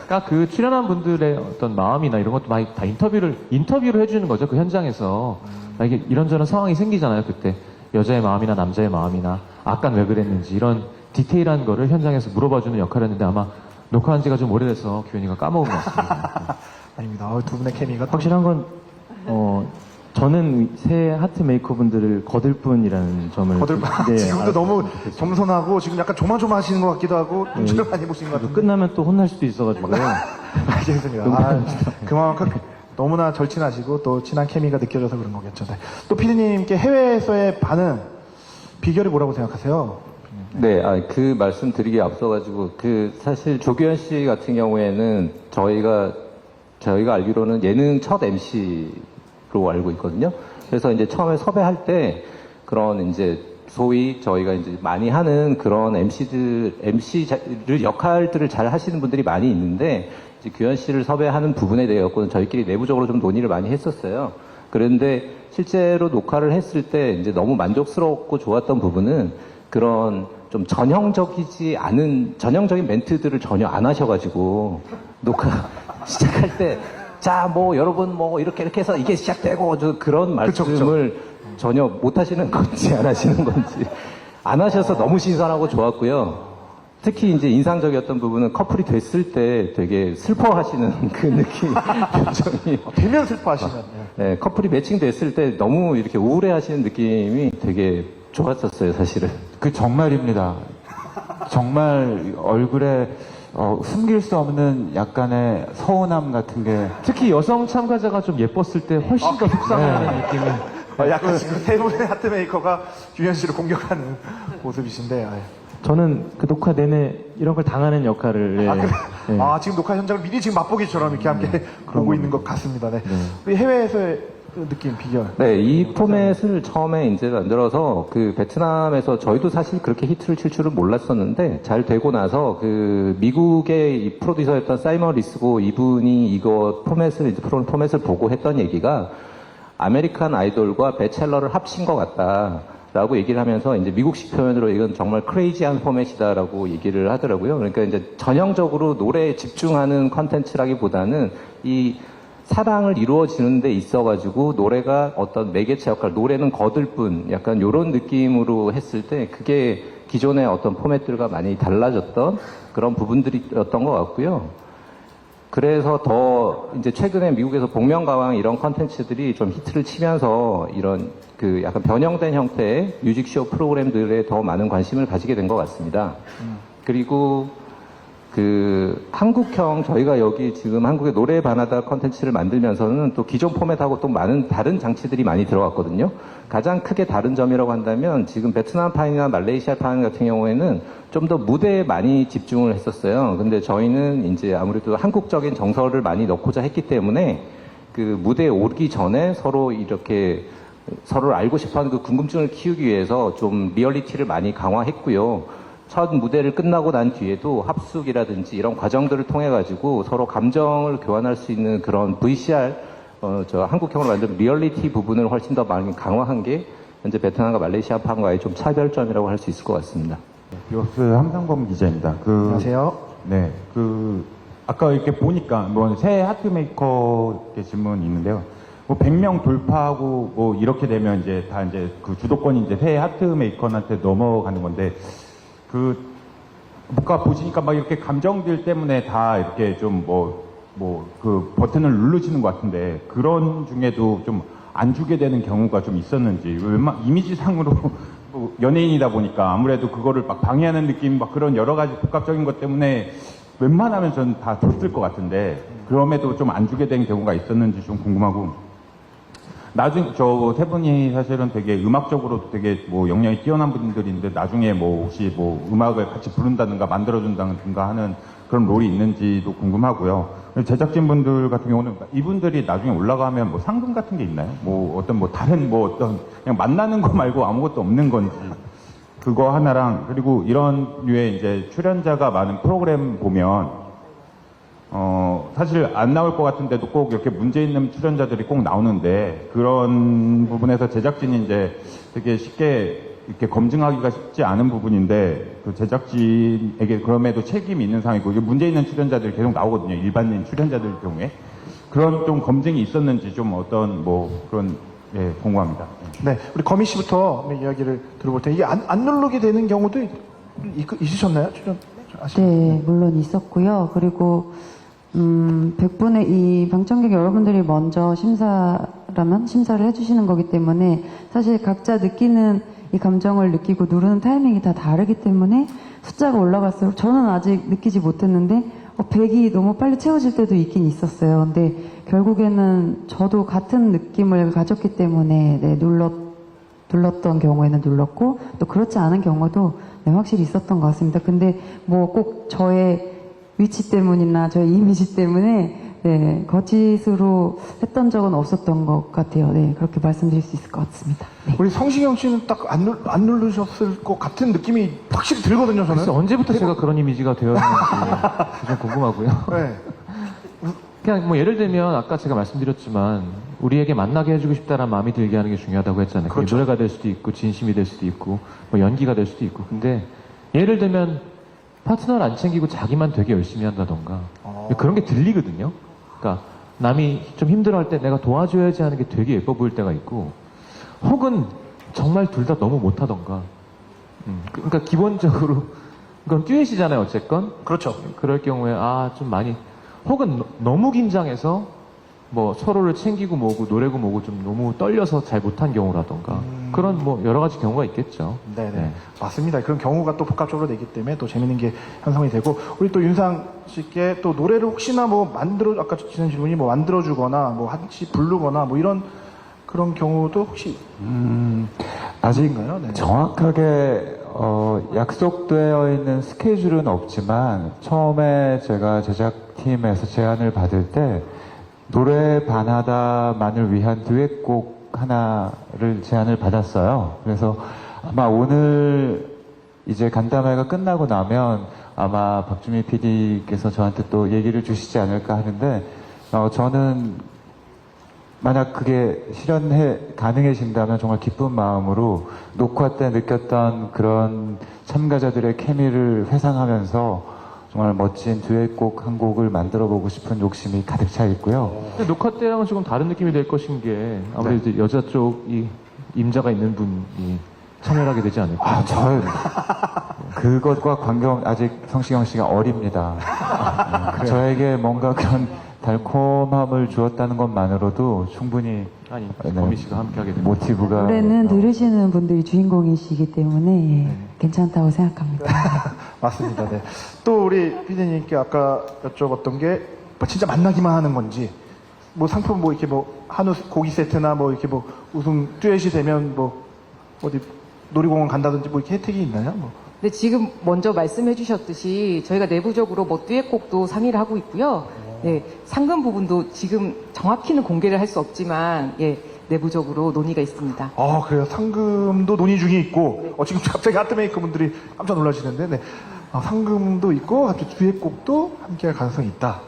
그러니까 그 출연한 분들의 어떤 마음이나 이런 것도 많이 다 인터뷰를 해주는 거죠. 그 현장에서. 이게 이런저런 상황이 생기잖아요. 그때 여자의 마음이나 남자의 마음이나 아깐 왜 그랬는지 이런 디테일한 거를 현장에서 물어봐주는 역할을 했는데, 아마 녹화한 지가 좀 오래돼서 규현이가 까먹은 것 같습니다. 아닙니다. 두 분의 케미가 또 확실한 건, 저는 새 하트 메이커 분들을 거들 뿐이라는 점을. 네, 지금도 너무 겸손하고 지금 약간 조마조마하시는 것 같기도 하고 눈치를 많이 보시는 것 같은데. 끝나면 또 혼날 수도 있어가지고요. 알겠습니다. 그만큼 너무나 절친하시고 또 친한 케미가 느껴져서 그런 거겠죠. 네. 또 피디님께 해외에서의 반응, 비결이 뭐라고 생각하세요? 네, 그 말씀 드리기 앞서가지고, 사실 조규현 씨 같은 경우에는 저희가 알기로는 예능 첫 MC로 알고 있거든요. 그래서 이제 처음에 섭외할 때 그런 이제 소위 저희가 이제 많이 하는 그런 MC를 역할들을 잘 하시는 분들이 많이 있는데, 이제 규현 씨를 섭외하는 부분에 대해서는 저희끼리 내부적으로 좀 논의를 많이 했었어요. 그런데 실제로 녹화를 했을 때 이제 너무 만족스럽고 좋았던 부분은 그런 좀 전형적인 멘트들을 전혀 안 하셔가지고 녹화 시작할 때 자, 뭐 여러분 뭐 이렇게 해서 이게 시작되고 그런 말씀을 전혀 못 하시는 건지 안 하시는 건지 안 하셔서 너무 신선하고 좋았고요. 특히 이제 인상적이었던 부분은 커플이 됐을 때 되게 슬퍼하시는 그 느낌, 표정이. 되면 슬퍼하시면. 네, 커플이 매칭됐을 때 너무 이렇게 우울해하시는 느낌이 되게 좋았었어요, 사실은. 그 정말입니다. 정말 얼굴에 숨길 수 없는 약간의 서운함 같은 게 특히 여성 참가자가 좀 예뻤을 때 훨씬 더 속상해하는 느낌이. 약간 지금 세 분의 하트메이커가 규현 씨를 공격하는 모습이신데. 저는 그 녹화 내내 이런 걸 당하는 역할을. 예. 예. 지금 녹화 현장을 미리 지금 맛보기처럼 이렇게 함께 보고 있는 것 같습니다. 네. 우리 해외에서의 그 느낌, 비결. 네, 이 포맷을 처음에 이제 만들어서 그 베트남에서 저희도 사실 그렇게 히트를 칠 줄은 몰랐었는데 잘 되고 나서 그 미국의 이 프로듀서였던 사이먼 리스고 이분이 이거 포맷을 보고 했던 얘기가 아메리칸 아이돌과 배첼러를 합친 것 같다라고 얘기를 하면서 이제 미국식 표현으로 이건 정말 크레이지한 포맷이다라고 얘기를 하더라고요. 그러니까 이제 전형적으로 노래에 집중하는 컨텐츠라기보다는 이 사랑을 이루어지는 데 있어가지고 노래가 어떤 매개체 역할, 노래는 거들 뿐, 약간 요런 느낌으로 했을 때 그게 기존의 어떤 포맷들과 많이 달라졌던 그런 부분들이었던 것 같고요. 그래서 더 이제 최근에 미국에서 복면가왕 이런 컨텐츠들이 좀 히트를 치면서 이런 그 약간 변형된 형태의 뮤직쇼 프로그램들에 더 많은 관심을 가지게 된 것 같습니다. 그리고 그 한국형 저희가 여기 지금 한국의 노래 바나다 컨텐츠를 만들면서는 또 기존 포맷하고 또 많은 다른 장치들이 많이 들어갔거든요. 가장 크게 다른 점이라고 한다면 지금 베트남 판이나 말레이시아 판 같은 경우에는 좀 더 무대에 많이 집중을 했었어요. 근데 저희는 이제 아무래도 한국적인 정서를 많이 넣고자 했기 때문에 그 무대에 오르기 전에 서로 이렇게 서로를 알고 싶어하는 그 궁금증을 키우기 위해서 좀 리얼리티를 많이 강화했고요. 첫 무대를 끝나고 난 뒤에도 합숙이라든지 이런 과정들을 통해 가지고 서로 감정을 교환할 수 있는 그런 VCR 한국형으로 만든 리얼리티 부분을 훨씬 더 많이 강화한 게 현재 베트남과 말레이시아판과의 좀 차별점이라고 할 수 있을 것 같습니다. 뉴스 함상범 기자입니다. 안녕하세요. 네, 아까 이렇게 보니까 새 하트메이커 질문이 있는데요. 100명 돌파하고 이렇게 되면 이제 다 이제 그 주도권이 이제 새 하트메이커한테 넘어가는 건데 뭔가 보시니까 막 이렇게 감정들 때문에 다 이렇게 좀 그 버튼을 누르시는 것 같은데 그런 중에도 좀 안 주게 되는 경우가 좀 있었는지 이미지상으로 연예인이다 보니까 아무래도 그거를 막 방해하는 느낌 막 그런 여러 가지 복합적인 것 때문에 웬만하면 전 다 줬을 것 같은데 그럼에도 좀 안 주게 된 경우가 있었는지 좀 궁금하고 나중에 저 세 분이 사실은 되게 음악적으로 되게 역량이 뛰어난 분들인데 나중에 혹시 음악을 같이 부른다든가 만들어준다든가 하는 그런 롤이 있는지도 궁금하고요. 제작진분들 같은 경우는 이분들이 나중에 올라가면 상금 같은 게 있나요? 다른 그냥 만나는 거 말고 아무것도 없는 건지 그거 하나랑 그리고 이런 류의 이제 출연자가 많은 프로그램 보면 사실 안 나올 것 같은데도 꼭 이렇게 문제 있는 출연자들이 꼭 나오는데 그런 부분에서 제작진이 이제 되게 쉽게 이렇게 검증하기가 쉽지 않은 부분인데 그 제작진에게 그럼에도 책임이 있는 상황이고 문제 있는 출연자들이 계속 나오거든요. 일반인 출연자들 경우에 그런 좀 검증이 있었는지 좀 어떤 그런 궁금합니다. 네, 우리 거미 씨부터 이야기를 들어볼 텐데 이게 안 누르게 되는 경우도 있으셨나요? 출연? 하시는 네, 물론 있었고요. 그리고 100분의 이 방청객 여러분들이 먼저 심사를 해주시는 거기 때문에 사실 각자 느끼는 이 감정을 느끼고 누르는 타이밍이 다 다르기 때문에 숫자가 올라갈수록 저는 아직 느끼지 못했는데 100이 너무 빨리 채워질 때도 있긴 있었어요. 근데 결국에는 저도 같은 느낌을 가졌기 때문에 네, 눌렀던 경우에는 눌렀고 또 그렇지 않은 경우도 네, 확실히 있었던 것 같습니다. 근데 뭐 꼭 저의 위치 때문이나 저의 이미지 때문에 네, 거짓으로 했던 적은 없었던 것 같아요. 네, 그렇게 말씀드릴 수 있을 것 같습니다. 네. 우리 성시경 씨는 딱 안 누르셨을 것 같은 느낌이 확실히 들거든요, 저는. 그래서 언제부터 제가 그런 이미지가 되었는지 좀 궁금하고요. 네. 그냥 뭐 예를 들면 아까 제가 말씀드렸지만 우리에게 만나게 해주고 싶다는 마음이 들게 하는 게 중요하다고 했잖아요. 그게 그렇죠. 노래가 될 수도 있고 진심이 될 수도 있고 뭐 연기가 될 수도 있고. 근데 예를 들면 파트너를 안 챙기고 자기만 되게 열심히 한다던가 그런 게 들리거든요. 그러니까 남이 좀 힘들어할 때 내가 도와줘야지 하는 게 되게 예뻐 보일 때가 있고 혹은 정말 둘 다 너무 못하던가. 그러니까 기본적으로 그건 듀엣이잖아요. 어쨌건 그렇죠. 그럴 경우에 좀 많이 혹은 너무 긴장해서 뭐 서로를 챙기고 뭐고 노래고 뭐고 좀 너무 떨려서 잘 못한 경우라던가 그런 뭐 여러 가지 경우가 있겠죠. 네네. 네. 맞습니다. 그런 경우가 또 복합적으로 되기 때문에 또 재밌는 게 형성이 되고, 우리 또 윤상 씨께 또 노래를 혹시나 뭐 아까 지난 질문이 뭐 만들어주거나 뭐 한시 부르거나 뭐 이런 그런 경우도 혹시 아직 있나요? 네. 정확하게 약속되어 있는 스케줄은 없지만 처음에 제가 제작팀에서 제안을 받을 때 노래 반하다만을 위한 듀엣곡 하나를 제안을 받았어요. 그래서 아마 오늘 이제 간담회가 끝나고 나면 아마 박주미 PD께서 저한테 또 얘기를 주시지 않을까 하는데 저는 만약 그게 가능해진다면 정말 기쁜 마음으로 녹화 때 느꼈던 그런 참가자들의 케미를 회상하면서 정말 멋진 듀엣곡 한 곡을 만들어 보고 싶은 욕심이 가득 차 있고요. 근데 녹화 때랑은 조금 다른 느낌이 될 것인 게 아무래도 이제 여자 쪽이 임자가 있는 분이 참여를 하게 되지 않을까. 그것과 관계없 아직 성시경 씨가 어립니다. 저에게 뭔가 그런 달콤함을 주었다는 것만으로도 충분히 범희 씨가 함께 하게 됩니다. 모티브가 노래는 들으시는 분들이 주인공이시기 때문에 예, 괜찮다고 생각합니다. 맞습니다. 네. 또 우리 PD님께 아까 여쭤봤던 게 뭐 진짜 만나기만 하는 건지, 뭐 상품 뭐 이렇게 뭐 한우 고기 세트나 뭐 이렇게 뭐 우승 듀엣이 되면 뭐 어디 놀이공원 간다든지 뭐 이렇게 혜택이 있나요? 뭐. 근데 지금 먼저 말씀해 주셨듯이 저희가 내부적으로 뭐 듀엣곡도 상의를 하고 있고요. 네, 상금 부분도 지금 정확히는 공개를 할 수 없지만 예, 내부적으로 논의가 있습니다. 그래요. 상금도 논의 중에 있고, 지금 갑자기 하트메이커 분들이 깜짝 놀라시는데, 네. 상금도 있고, 갑자기 듀엣곡도 함께 할 가능성이 있다.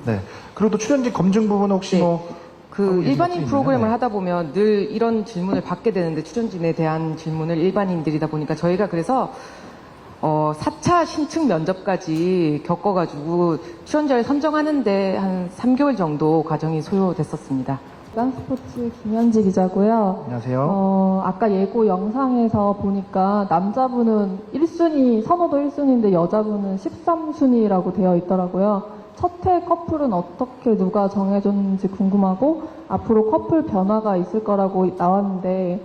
네. 그리고 또 출연진 검증 부분은 혹시 네. 뭐. 그 하고 계신 일반인 것도 프로그램을 있나요? 하다 보면 늘 이런 질문을 받게 되는데 출연진에 대한 질문을 일반인들이다 보니까 저희가 그래서 4차 신층 면접까지 겪어가지고 출연자를 선정하는데 한 3개월 정도 과정이 소요됐었습니다. 스포츠 김현지 기자고요. 안녕하세요. 아까 예고 영상에서 보니까 남자분은 1순위, 선호도 1순위인데 여자분은 13순위라고 되어 있더라고요. 첫회 커플은 어떻게 누가 정해줬는지 궁금하고 앞으로 커플 변화가 있을 거라고 나왔는데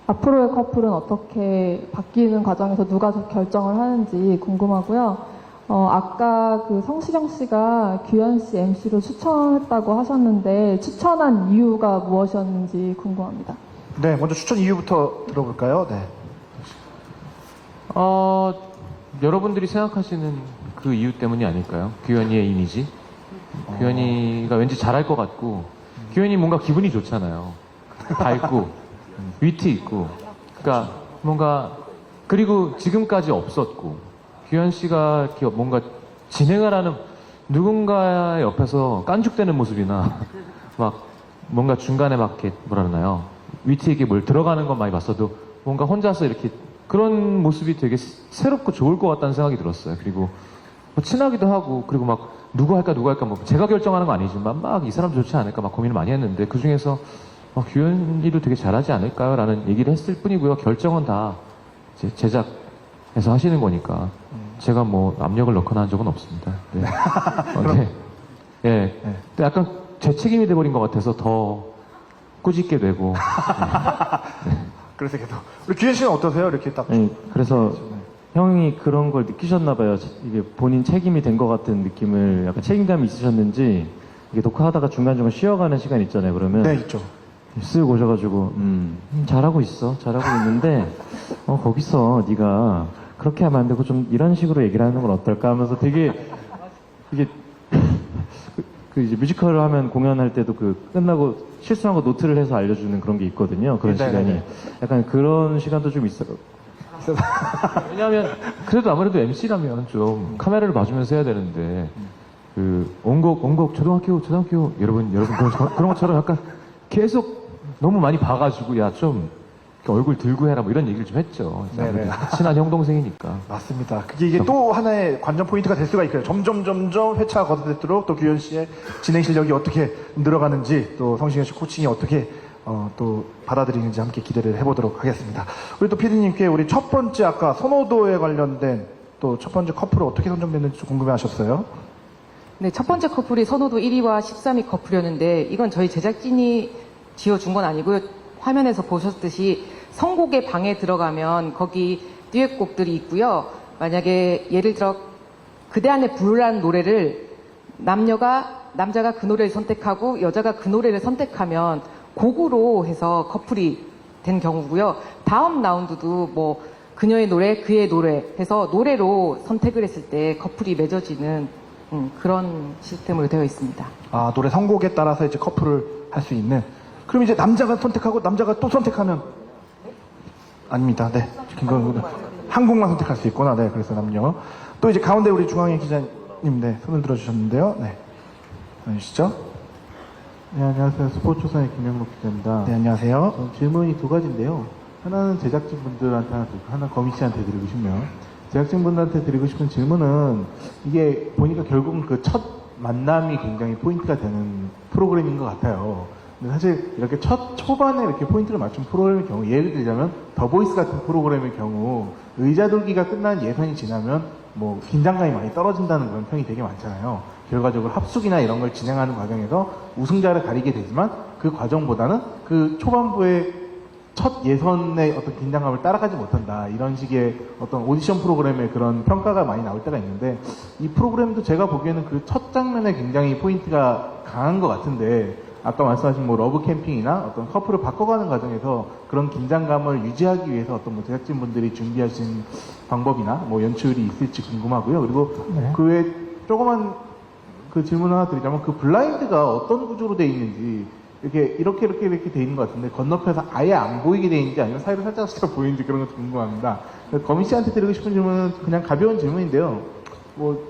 앞으로의 커플은 어떻게 바뀌는 과정에서 누가 결정을 하는지 궁금하고요. 아까 그 성시경 씨가 규현 씨 MC로 추천했다고 하셨는데 추천한 이유가 무엇이었는지 궁금합니다. 네, 먼저 추천 이유부터 들어볼까요? 네. 여러분들이 생각하시는 그 이유 때문이 아닐까요? 규현이의 이미지. 규현이가 왠지 잘할 것 같고 규현이 뭔가 기분이 좋잖아요. 밝고 위트 있고 그러니까 뭔가 그리고 지금까지 없었고 규현 씨가 이렇게 뭔가 진행을 하는 누군가 옆에서 깐죽대는 모습이나 막 뭔가 중간에 막 이렇게 뭐라 그러나요? 위트 있게 뭘 들어가는 건 많이 봤어도 뭔가 혼자서 이렇게 그런 모습이 되게 새롭고 좋을 것 같다는 생각이 들었어요. 그리고 뭐 친하기도 하고 그리고 막 누구 할까 뭐 제가 결정하는 건 아니지만 막 이 사람 좋지 않을까 막 고민을 많이 했는데 그 중에서 규현이도 되게 잘하지 않을까요? 라는 얘기를 했을 뿐이고요. 결정은 다 이제 제작에서 하시는 거니까 제가 뭐 압력을 넣거나 한 적은 없습니다. 네. 네. 예. 또 약간 제 책임이 돼버린 것 같아서 더 꾸짖게 되고. 그래서 계속. 우리 규현 씨는 어떠세요? 이렇게 딱. 네, 그래서 형이 그런 걸 느끼셨나 봐요. 이게 본인 책임이 된 것 같은 느낌을 약간 책임감이 있으셨는지 이게 녹화하다가 중간중간 쉬어가는 시간 있잖아요. 그러면 네, 있죠. 쓱 오셔가지고 잘하고 있어. 잘하고 있는데 거기서 네가 그렇게 하면 안 되고 좀 이런 식으로 얘기를 하는 건 어떨까 하면서 되게 이게 그 이제 뮤지컬을 하면 공연할 때도 그 끝나고 실수한 거 노트를 해서 알려주는 그런 게 있거든요. 그런 네네네. 시간이 약간 그런 시간도 좀 있어요. 왜냐하면 그래도 아무래도 MC라면 좀 카메라를 봐주면서 해야 되는데 그 원곡 초등학교 여러분 그런 것처럼 약간 계속 너무 많이 봐가지고 야 좀 얼굴 들고 해라 뭐 이런 얘기를 좀 했죠. 네네. 친한 형 동생이니까. 맞습니다. 그게 이게 또 하나의 관전 포인트가 될 수가 있고요. 점점 회차가 거듭될수록 또 규현 씨의 진행 실력이 어떻게 늘어가는지 또 성시경 씨 코칭이 어떻게 또 받아들이는지 함께 기대를 해보도록 하겠습니다. 우리 또 PD님께 우리 첫 번째 아까 선호도에 관련된 또 첫 번째 커플을 어떻게 선정됐는지 좀 궁금해하셨어요. 네, 첫 번째 커플이 선호도 1위와 13위 커플이었는데 이건 저희 제작진이 지어준 건 아니고요. 화면에서 보셨듯이 선곡의 방에 들어가면 거기 듀엣곡들이 있고요. 만약에 예를 들어 그대 안에 불이라는 노래를 남자가 그 노래를 선택하고 여자가 그 노래를 선택하면 곡으로 해서 커플이 된 경우고요. 다음 라운드도 뭐 그녀의 노래, 그의 노래 해서 노래로 선택을 했을 때 커플이 맺어지는 그런 시스템으로 되어 있습니다. 아, 노래 선곡에 따라서 이제 커플을 할 수 있는. 그럼 이제 남자가 선택하고 남자가 또 선택하면 아닙니다. 네. 한 곡만 선택할 수 있구나. 네. 그래서 남녀. 또 이제 가운데 우리 중앙의 기자님, 네. 손을 들어주셨는데요. 네. 해주시죠. 네, 안녕하세요. 스포츠조선의 김영록 기자입니다. 네, 안녕하세요. 질문이 두 가지인데요. 하나는 제작진분들한테 하나 드리고, 하나는 거미 씨한테 드리고 싶네요. 제작진분들한테 드리고 싶은 질문은, 이게 보니까 결국은 그 첫 만남이 굉장히 포인트가 되는 프로그램인 것 같아요. 근데 사실 이렇게 초반에 이렇게 포인트를 맞춘 프로그램의 경우, 예를 들자면 더보이스 같은 프로그램의 경우, 의자 돌기가 끝난 예선이 지나면 뭐 긴장감이 많이 떨어진다는 그런 평이 되게 많잖아요. 결과적으로 합숙이나 이런 걸 진행하는 과정에서 우승자를 가리게 되지만 그 과정보다는 그 초반부의 첫 예선의 어떤 긴장감을 따라가지 못한다. 이런 식의 어떤 오디션 프로그램의 그런 평가가 많이 나올 때가 있는데 이 프로그램도 제가 보기에는 그 첫 장면에 굉장히 포인트가 강한 것 같은데 아까 말씀하신 뭐 러브 캠핑이나 어떤 커플을 바꿔가는 과정에서 그런 긴장감을 유지하기 위해서 어떤 뭐 제작진분들이 준비하신 방법이나 뭐 연출이 있을지 궁금하고요. 그리고 그 외에 조그만 그 질문 하나 드리자면 그 블라인드가 어떤 구조로 되어 있는지 이렇게 돼 있는 것 같은데 건너편에서 아예 안 보이게 돼 있는지 아니면 사이로 살짝 보이는지 그런 것도 궁금합니다. 거미 씨한테 드리고 싶은 질문은 그냥 가벼운 질문인데요. 뭐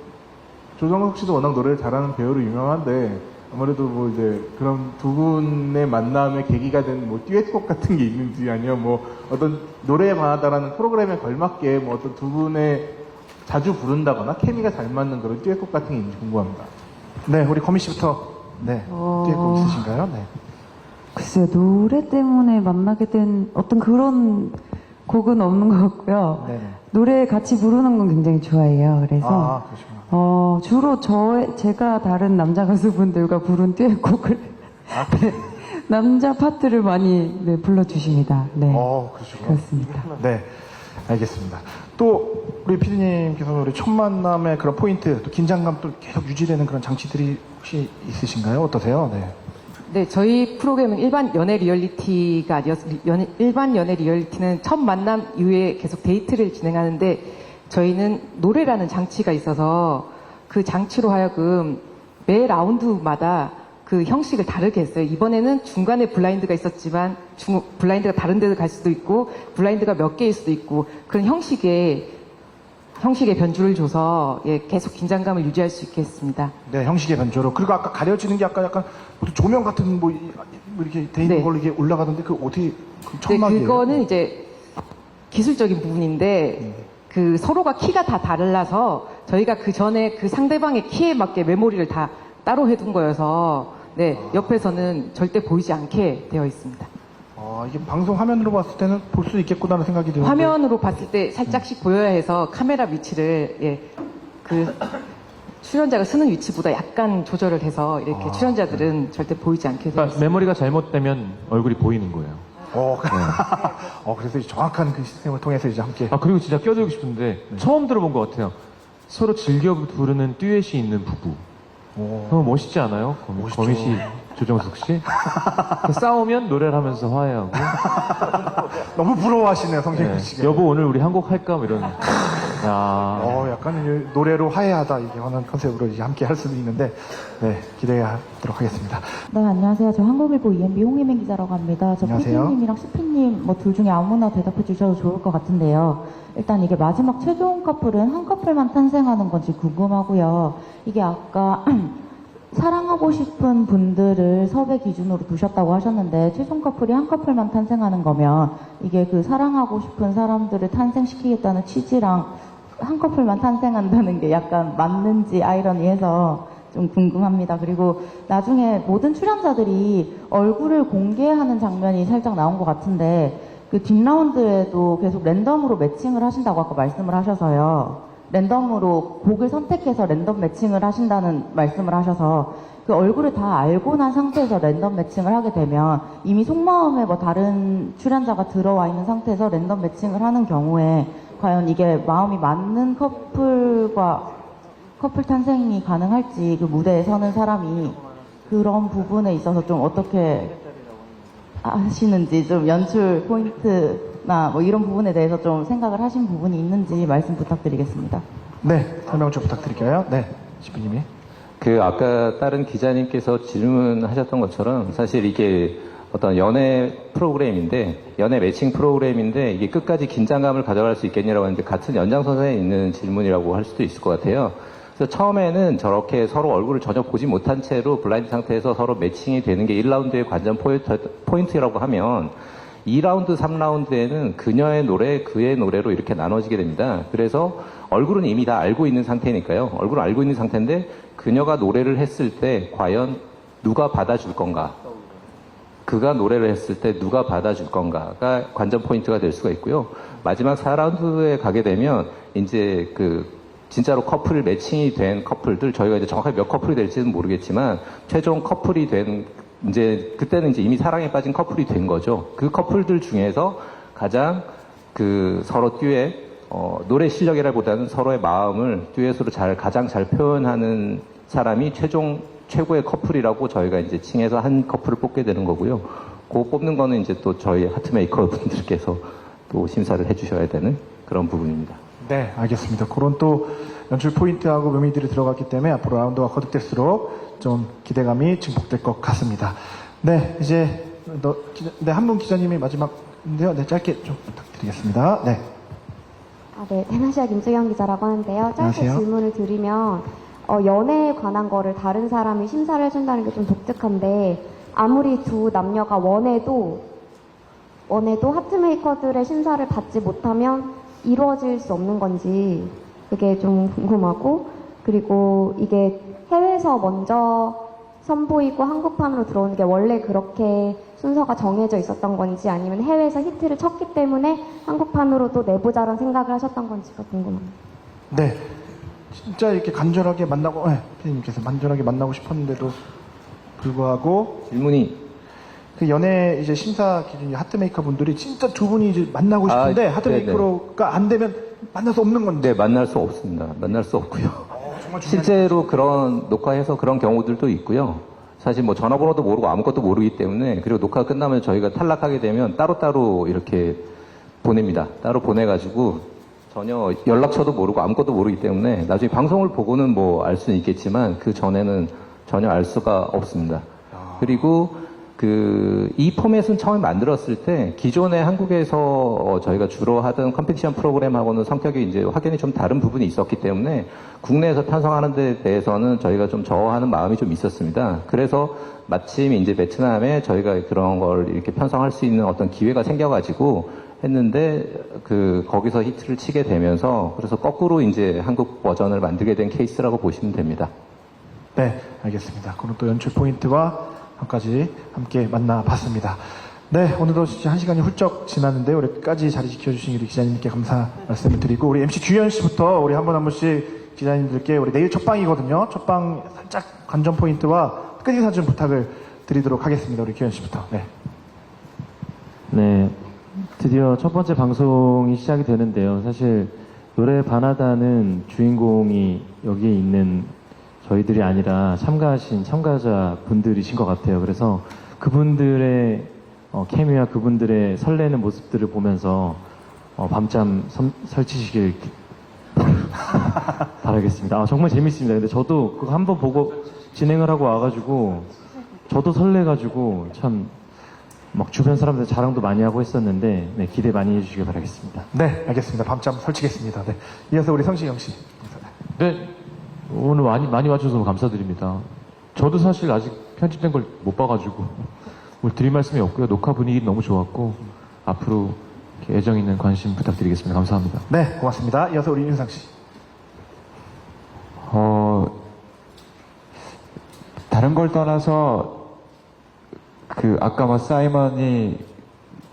조정석 씨도 워낙 노래를 잘하는 배우로 유명한데 아무래도 뭐 이제 그런 두 분의 만남의 계기가 된 뭐 듀엣곡 같은 게 있는지 아니면 뭐 어떤 노래에 반하다라는 프로그램에 걸맞게 뭐 어떤 두 분의 자주 부른다거나 케미가 잘 맞는 그런 듀엣곡 같은 게 있는지 궁금합니다. 네, 우리 거미 씨부터. 네. 듀엣곡 있으신가요? 네. 글쎄요, 노래 때문에 만나게 된 어떤 그런 곡은 없는 것 같고요. 네. 노래 같이 부르는 건 굉장히 좋아해요. 그래서 아, 그러시구나. 주로 제가 다른 남자 가수분들과 부른 듀엣곡을 네, 남자 파트를 많이 네, 불러주십니다. 네, 그러시구나. 그렇습니다. 네, 알겠습니다. 또 우리 PD님께서는 우리 첫 만남의 그런 포인트, 또 긴장감 또 계속 유지되는 그런 장치들이 혹시 있으신가요? 어떠세요? 네. 네, 저희 프로그램은 일반 연애 리얼리티가 아니어서 일반 연애 리얼리티는 첫 만남 이후에 계속 데이트를 진행하는데 저희는 노래라는 장치가 있어서 그 장치로 하여금 매 라운드마다 그 형식을 다르게 했어요. 이번에는 중간에 블라인드가 있었지만 블라인드가 다른 데로 갈 수도 있고 블라인드가 몇 개일 수도 있고 그런 형식의 변주를 줘서 계속 긴장감을 유지할 수 있게 했습니다. 네, 형식의 변조로. 그리고 아까 가려지는 게 아까 약간 조명 같은 뭐 이렇게 돼 있는 네. 걸로 이게 올라가던데 그 어떻게 그 네, 천막이에요? 그거는 이제 기술적인 부분인데 그 서로가 키가 다 달라서 저희가 그 전에 그 상대방의 키에 맞게 메모리를 다 따로 해둔 거여서 네, 옆에서는 절대 보이지 않게 되어 있습니다. 이게 방송 화면으로 봤을 때는 볼 수 있겠구나라는 생각이 드는데. 화면으로 봤을 때 살짝씩 보여야 해서 카메라 위치를 그 출연자가 쓰는 위치보다 약간 조절을 해서 이렇게 출연자들은 절대 보이지 않게 되어 그러니까 있습니다. 메모리가 잘못되면 얼굴이 보이는 거예요. 그래서 이제 정확한 그 시스템을 통해서 이제 함께. 그리고 진짜 껴들고 싶은데 처음 들어본 것 같아요. 서로 즐겨 부르는 듀엣이 있는 부부. 너무 멋있지 않아요? 거미 씨, 조정숙 씨? 싸우면 노래를 하면서 화해하고. 너무 부러워하시네요, 성재윤 씨가. 여보 오늘 우리 한 곡 할까? 뭐 이런. 야. 약간 이제 노래로 화해하다 이게 하는 컨셉으로 이제 함께 할 수도 있는데, 네, 기대하도록 하겠습니다. 네, 안녕하세요. 저 한국일보 EMB 홍혜민 기자라고 합니다. 저 안녕하세요. PD님이랑 CP님 뭐 둘 중에 아무나 대답해 주셔도 좋을 것 같은데요. 일단 이게 마지막 최종 커플은 한 커플만 탄생하는 건지 궁금하고요. 이게 아까 사랑하고 싶은 분들을 섭외 기준으로 두셨다고 하셨는데 최종 커플이 한 커플만 탄생하는 거면 이게 그 사랑하고 싶은 사람들을 탄생시키겠다는 취지랑 한 커플만 탄생한다는 게 약간 맞는지 아이러니해서 좀 궁금합니다. 그리고 나중에 모든 출연자들이 얼굴을 공개하는 장면이 살짝 나온 것 같은데 그 뒷라운드에도 계속 랜덤으로 매칭을 하신다고 아까 말씀을 하셔서요. 랜덤으로 곡을 선택해서 랜덤 매칭을 하신다는 말씀을 하셔서 그 얼굴을 다 알고 난 상태에서 랜덤 매칭을 하게 되면 이미 속마음에 뭐 다른 출연자가 들어와 있는 상태에서 랜덤 매칭을 하는 경우에 과연 이게 마음이 맞는 커플과 커플 탄생이 가능할지 그 무대에 서는 사람이 그런 부분에 있어서 좀 어떻게 하시는지 좀 연출 포인트나 뭐 이런 부분에 대해서 좀 생각을 하신 부분이 있는지 말씀 부탁드리겠습니다. 네, 설명 좀 부탁드릴게요. 네, CP님이. 아까 다른 기자님께서 질문하셨던 것처럼 사실 이게 어떤 연애 프로그램인데, 연애 매칭 프로그램인데 이게 끝까지 긴장감을 가져갈 수 있겠냐라고 하는데 같은 연장선상에 있는 질문이라고 할 수도 있을 것 같아요. 그래서 처음에는 저렇게 서로 얼굴을 전혀 보지 못한 채로 블라인드 상태에서 서로 매칭이 되는 게 1라운드의 관전 포인트라고 하면 2라운드, 3라운드에는 그녀의 노래, 그의 노래로 이렇게 나눠지게 됩니다. 그래서 얼굴은 이미 다 알고 있는 상태니까요. 얼굴을 알고 있는 상태인데 그녀가 노래를 했을 때 과연 누가 받아줄 건가? 그가 노래를 했을 때 누가 받아줄 건가가 관전 포인트가 될 수가 있고요. 마지막 4라운드에 가게 되면 이제 진짜로 커플 매칭이 된 커플들, 저희가 이제 정확하게 몇 커플이 될지는 모르겠지만 최종 커플이 된 이제 그때는 이제 이미 사랑에 빠진 커플이 된 거죠. 그 커플들 중에서 가장 서로 듀엣 노래 실력이라보다는 서로의 마음을 듀엣으로 가장 잘 표현하는 사람이 최고의 커플이라고 저희가 이제 칭해서 한 커플을 뽑게 되는 거고요. 그 뽑는 거는 이제 또 저희 하트메이커 분들께서 또 심사를 해주셔야 되는 그런 부분입니다. 네, 알겠습니다. 그런 또 연출 포인트하고 묘미들이 들어갔기 때문에 앞으로 라운드가 거듭될수록 좀 기대감이 증폭될 것 같습니다. 네, 이제 한 분 기자님이 마지막인데요. 네, 짧게 좀 부탁드리겠습니다. 네. 네, 테나시아 김수경 기자라고 하는데요. 짧게 안녕하세요. 질문을 드리면 연애에 관한 거를 다른 사람이 심사를 해준다는 게 좀 독특한데 아무리 두 남녀가 원해도 하트메이커들의 심사를 받지 못하면 이루어질 수 없는 건지 그게 좀 궁금하고, 그리고 이게 해외에서 먼저 선보이고 한국판으로 들어오는 게 원래 그렇게 순서가 정해져 있었던 건지 아니면 해외에서 히트를 쳤기 때문에 한국판으로도 내보자라는 생각을 하셨던 건지가 궁금합니다. 네. 진짜 이렇게 간절하게 만나고, 피디님께서 간절하게 만나고 싶었는데도 불구하고 질문이 그 연애 이제 심사 기준이 하트메이커 분들이 진짜 두 분이 이제 만나고 싶은데 하트메이커가 안 되면 만날 수 없는 건데. 네, 만날 수 없습니다. 만날 수 없고요. 정말 중요한 실제로 그런 녹화해서 그런 경우들도 있고요. 사실 뭐 전화번호도 모르고 아무것도 모르기 때문에, 그리고 녹화가 끝나면 저희가 탈락하게 되면 따로따로 이렇게 보냅니다. 따로 보내가지고 전혀 연락처도 모르고 아무것도 모르기 때문에 나중에 방송을 보고는 뭐 알 수는 있겠지만 그 전에는 전혀 알 수가 없습니다. 그리고 이 포맷은 처음에 만들었을 때 기존에 한국에서 저희가 주로 하던 컴피티션 프로그램하고는 성격이 이제 확연히 좀 다른 부분이 있었기 때문에 국내에서 편성하는 데 대해서는 저희가 좀 저하는 마음이 좀 있었습니다. 그래서 마침 이제 베트남에 저희가 그런 걸 이렇게 편성할 수 있는 어떤 기회가 생겨가지고 했는데 거기서 히트를 치게 되면서 그래서 거꾸로 이제 한국 버전을 만들게 된 케이스라고 보시면 됩니다. 네, 알겠습니다. 그럼 또 연출 포인트와 한까지 함께 만나봤습니다. 네, 오늘도 진짜 1시간이 훌쩍 지났는데 우리까지 자리 지켜주신 우리 기자님께 감사 말씀을 드리고 우리 MC 규현 씨부터 우리 한 분 한 분씩 기자님들께 우리 내일 첫방이거든요. 첫방 살짝 관전 포인트와 끝인 사진 부탁을 드리도록 하겠습니다. 우리 규현 씨부터. 네. 네, 드디어 첫 번째 방송이 시작이 되는데요. 사실 노래 바나다는 주인공이 여기에 있는 저희들이 아니라 참가하신 참가자 분들이신 것 같아요. 그래서 그분들의 케미와 그분들의 설레는 모습들을 보면서 밤잠 설치시길 바라겠습니다. 정말 재밌습니다. 근데 저도 그거 한번 보고 진행을 하고 와가지고 저도 설레가지고 참 막 주변 사람들 자랑도 많이 하고 했었는데 네, 기대 많이 해주시길 바라겠습니다. 네, 알겠습니다. 밤잠 설치겠습니다. 네. 이어서 우리 성시경 씨. 네, 오늘 많이 와주셔서 너무 감사드립니다. 저도 사실 아직 편집된 걸 못 봐가지고 오늘 드릴 말씀이 없고요. 녹화 분위기 너무 좋았고 앞으로 이렇게 애정 있는 관심 부탁드리겠습니다. 감사합니다. 네, 고맙습니다. 이어서 우리 윤상 씨. 다른 걸 떠나서 아까 사이먼이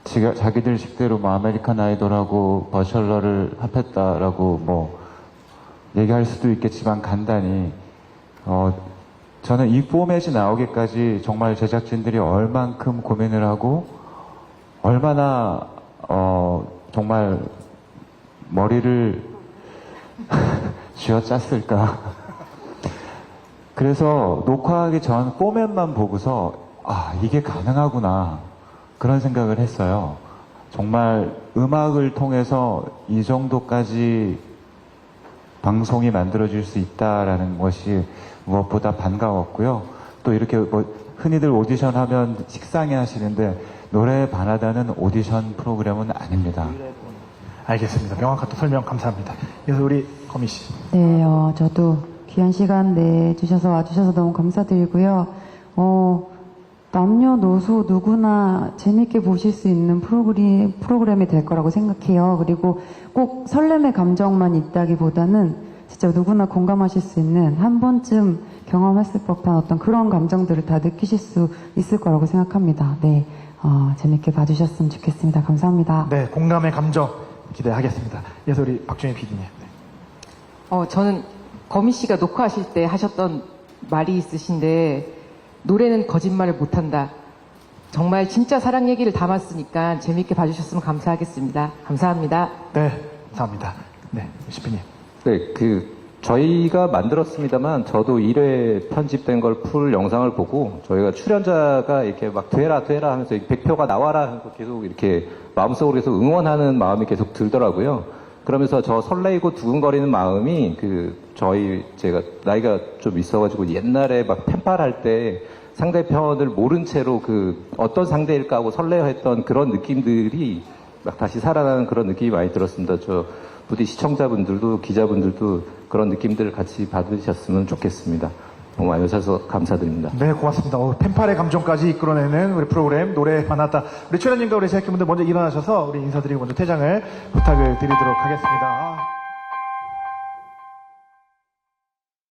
자기들 식대로 아메리칸 아이돌하고 버셜러를 합했다라고 얘기할 수도 있겠지만 간단히 저는 이 포맷이 나오기까지 정말 제작진들이 얼만큼 고민을 하고 얼마나 정말 머리를 쥐어짰을까. 그래서 녹화하기 전 포맷만 보고서 이게 가능하구나 그런 생각을 했어요. 정말 음악을 통해서 이 정도까지 방송이 만들어질 수 있다라는 것이 무엇보다 반가웠고요. 또 이렇게 흔히들 오디션 하면 식상해 하시는데 노래 바나다는 오디션 프로그램은 아닙니다. 알겠습니다. 명확한 또 설명 감사합니다. 이어서 우리 거미 씨. 네, 저도 귀한 시간 내주셔서 와주셔서 너무 감사드리고요. 남녀노소 누구나 재밌게 보실 수 있는 프로그램이 될 거라고 생각해요. 그리고 꼭 설렘의 감정만 있다기보다는 진짜 누구나 공감하실 수 있는 한 번쯤 경험했을 법한 어떤 그런 감정들을 다 느끼실 수 있을 거라고 생각합니다. 네, 재밌게 봐주셨으면 좋겠습니다. 감사합니다. 네, 공감의 감정 기대하겠습니다. 이어서 우리 박준희 PD님. 네. 저는 거미 씨가 녹화하실 때 하셨던 말이 있으신데 노래는 거짓말을 못한다. 정말 진짜 사랑 얘기를 담았으니까 재밌게 봐주셨으면 감사하겠습니다. 감사합니다. 네, 감사합니다. 네, CP님. 네, 저희가 만들었습니다만 저도 1회 편집된 걸 풀 영상을 보고 저희가 출연자가 이렇게 막 되라 하면서 100표가 나와라 하면서 계속 이렇게 마음속으로 계속 응원하는 마음이 계속 들더라고요. 그러면서 저 설레이고 두근거리는 마음이 제가 나이가 좀 있어가지고 옛날에 막 펜팔할 때 상대편을 모른 채로 어떤 상대일까 하고 설레어했던 그런 느낌들이 막 다시 살아나는 그런 느낌이 많이 들었습니다. 부디 시청자분들도 기자분들도 그런 느낌들을 같이 받으셨으면 좋겠습니다. 너무 많이 오셔서 감사드립니다. 네, 고맙습니다. 펜팔의 감정까지 이끌어내는 우리 프로그램 노래 바나다. 우리 출연진과 우리 제작진분들 먼저 일어나셔서 우리 인사드리고 먼저 퇴장을 부탁을 드리도록 하겠습니다.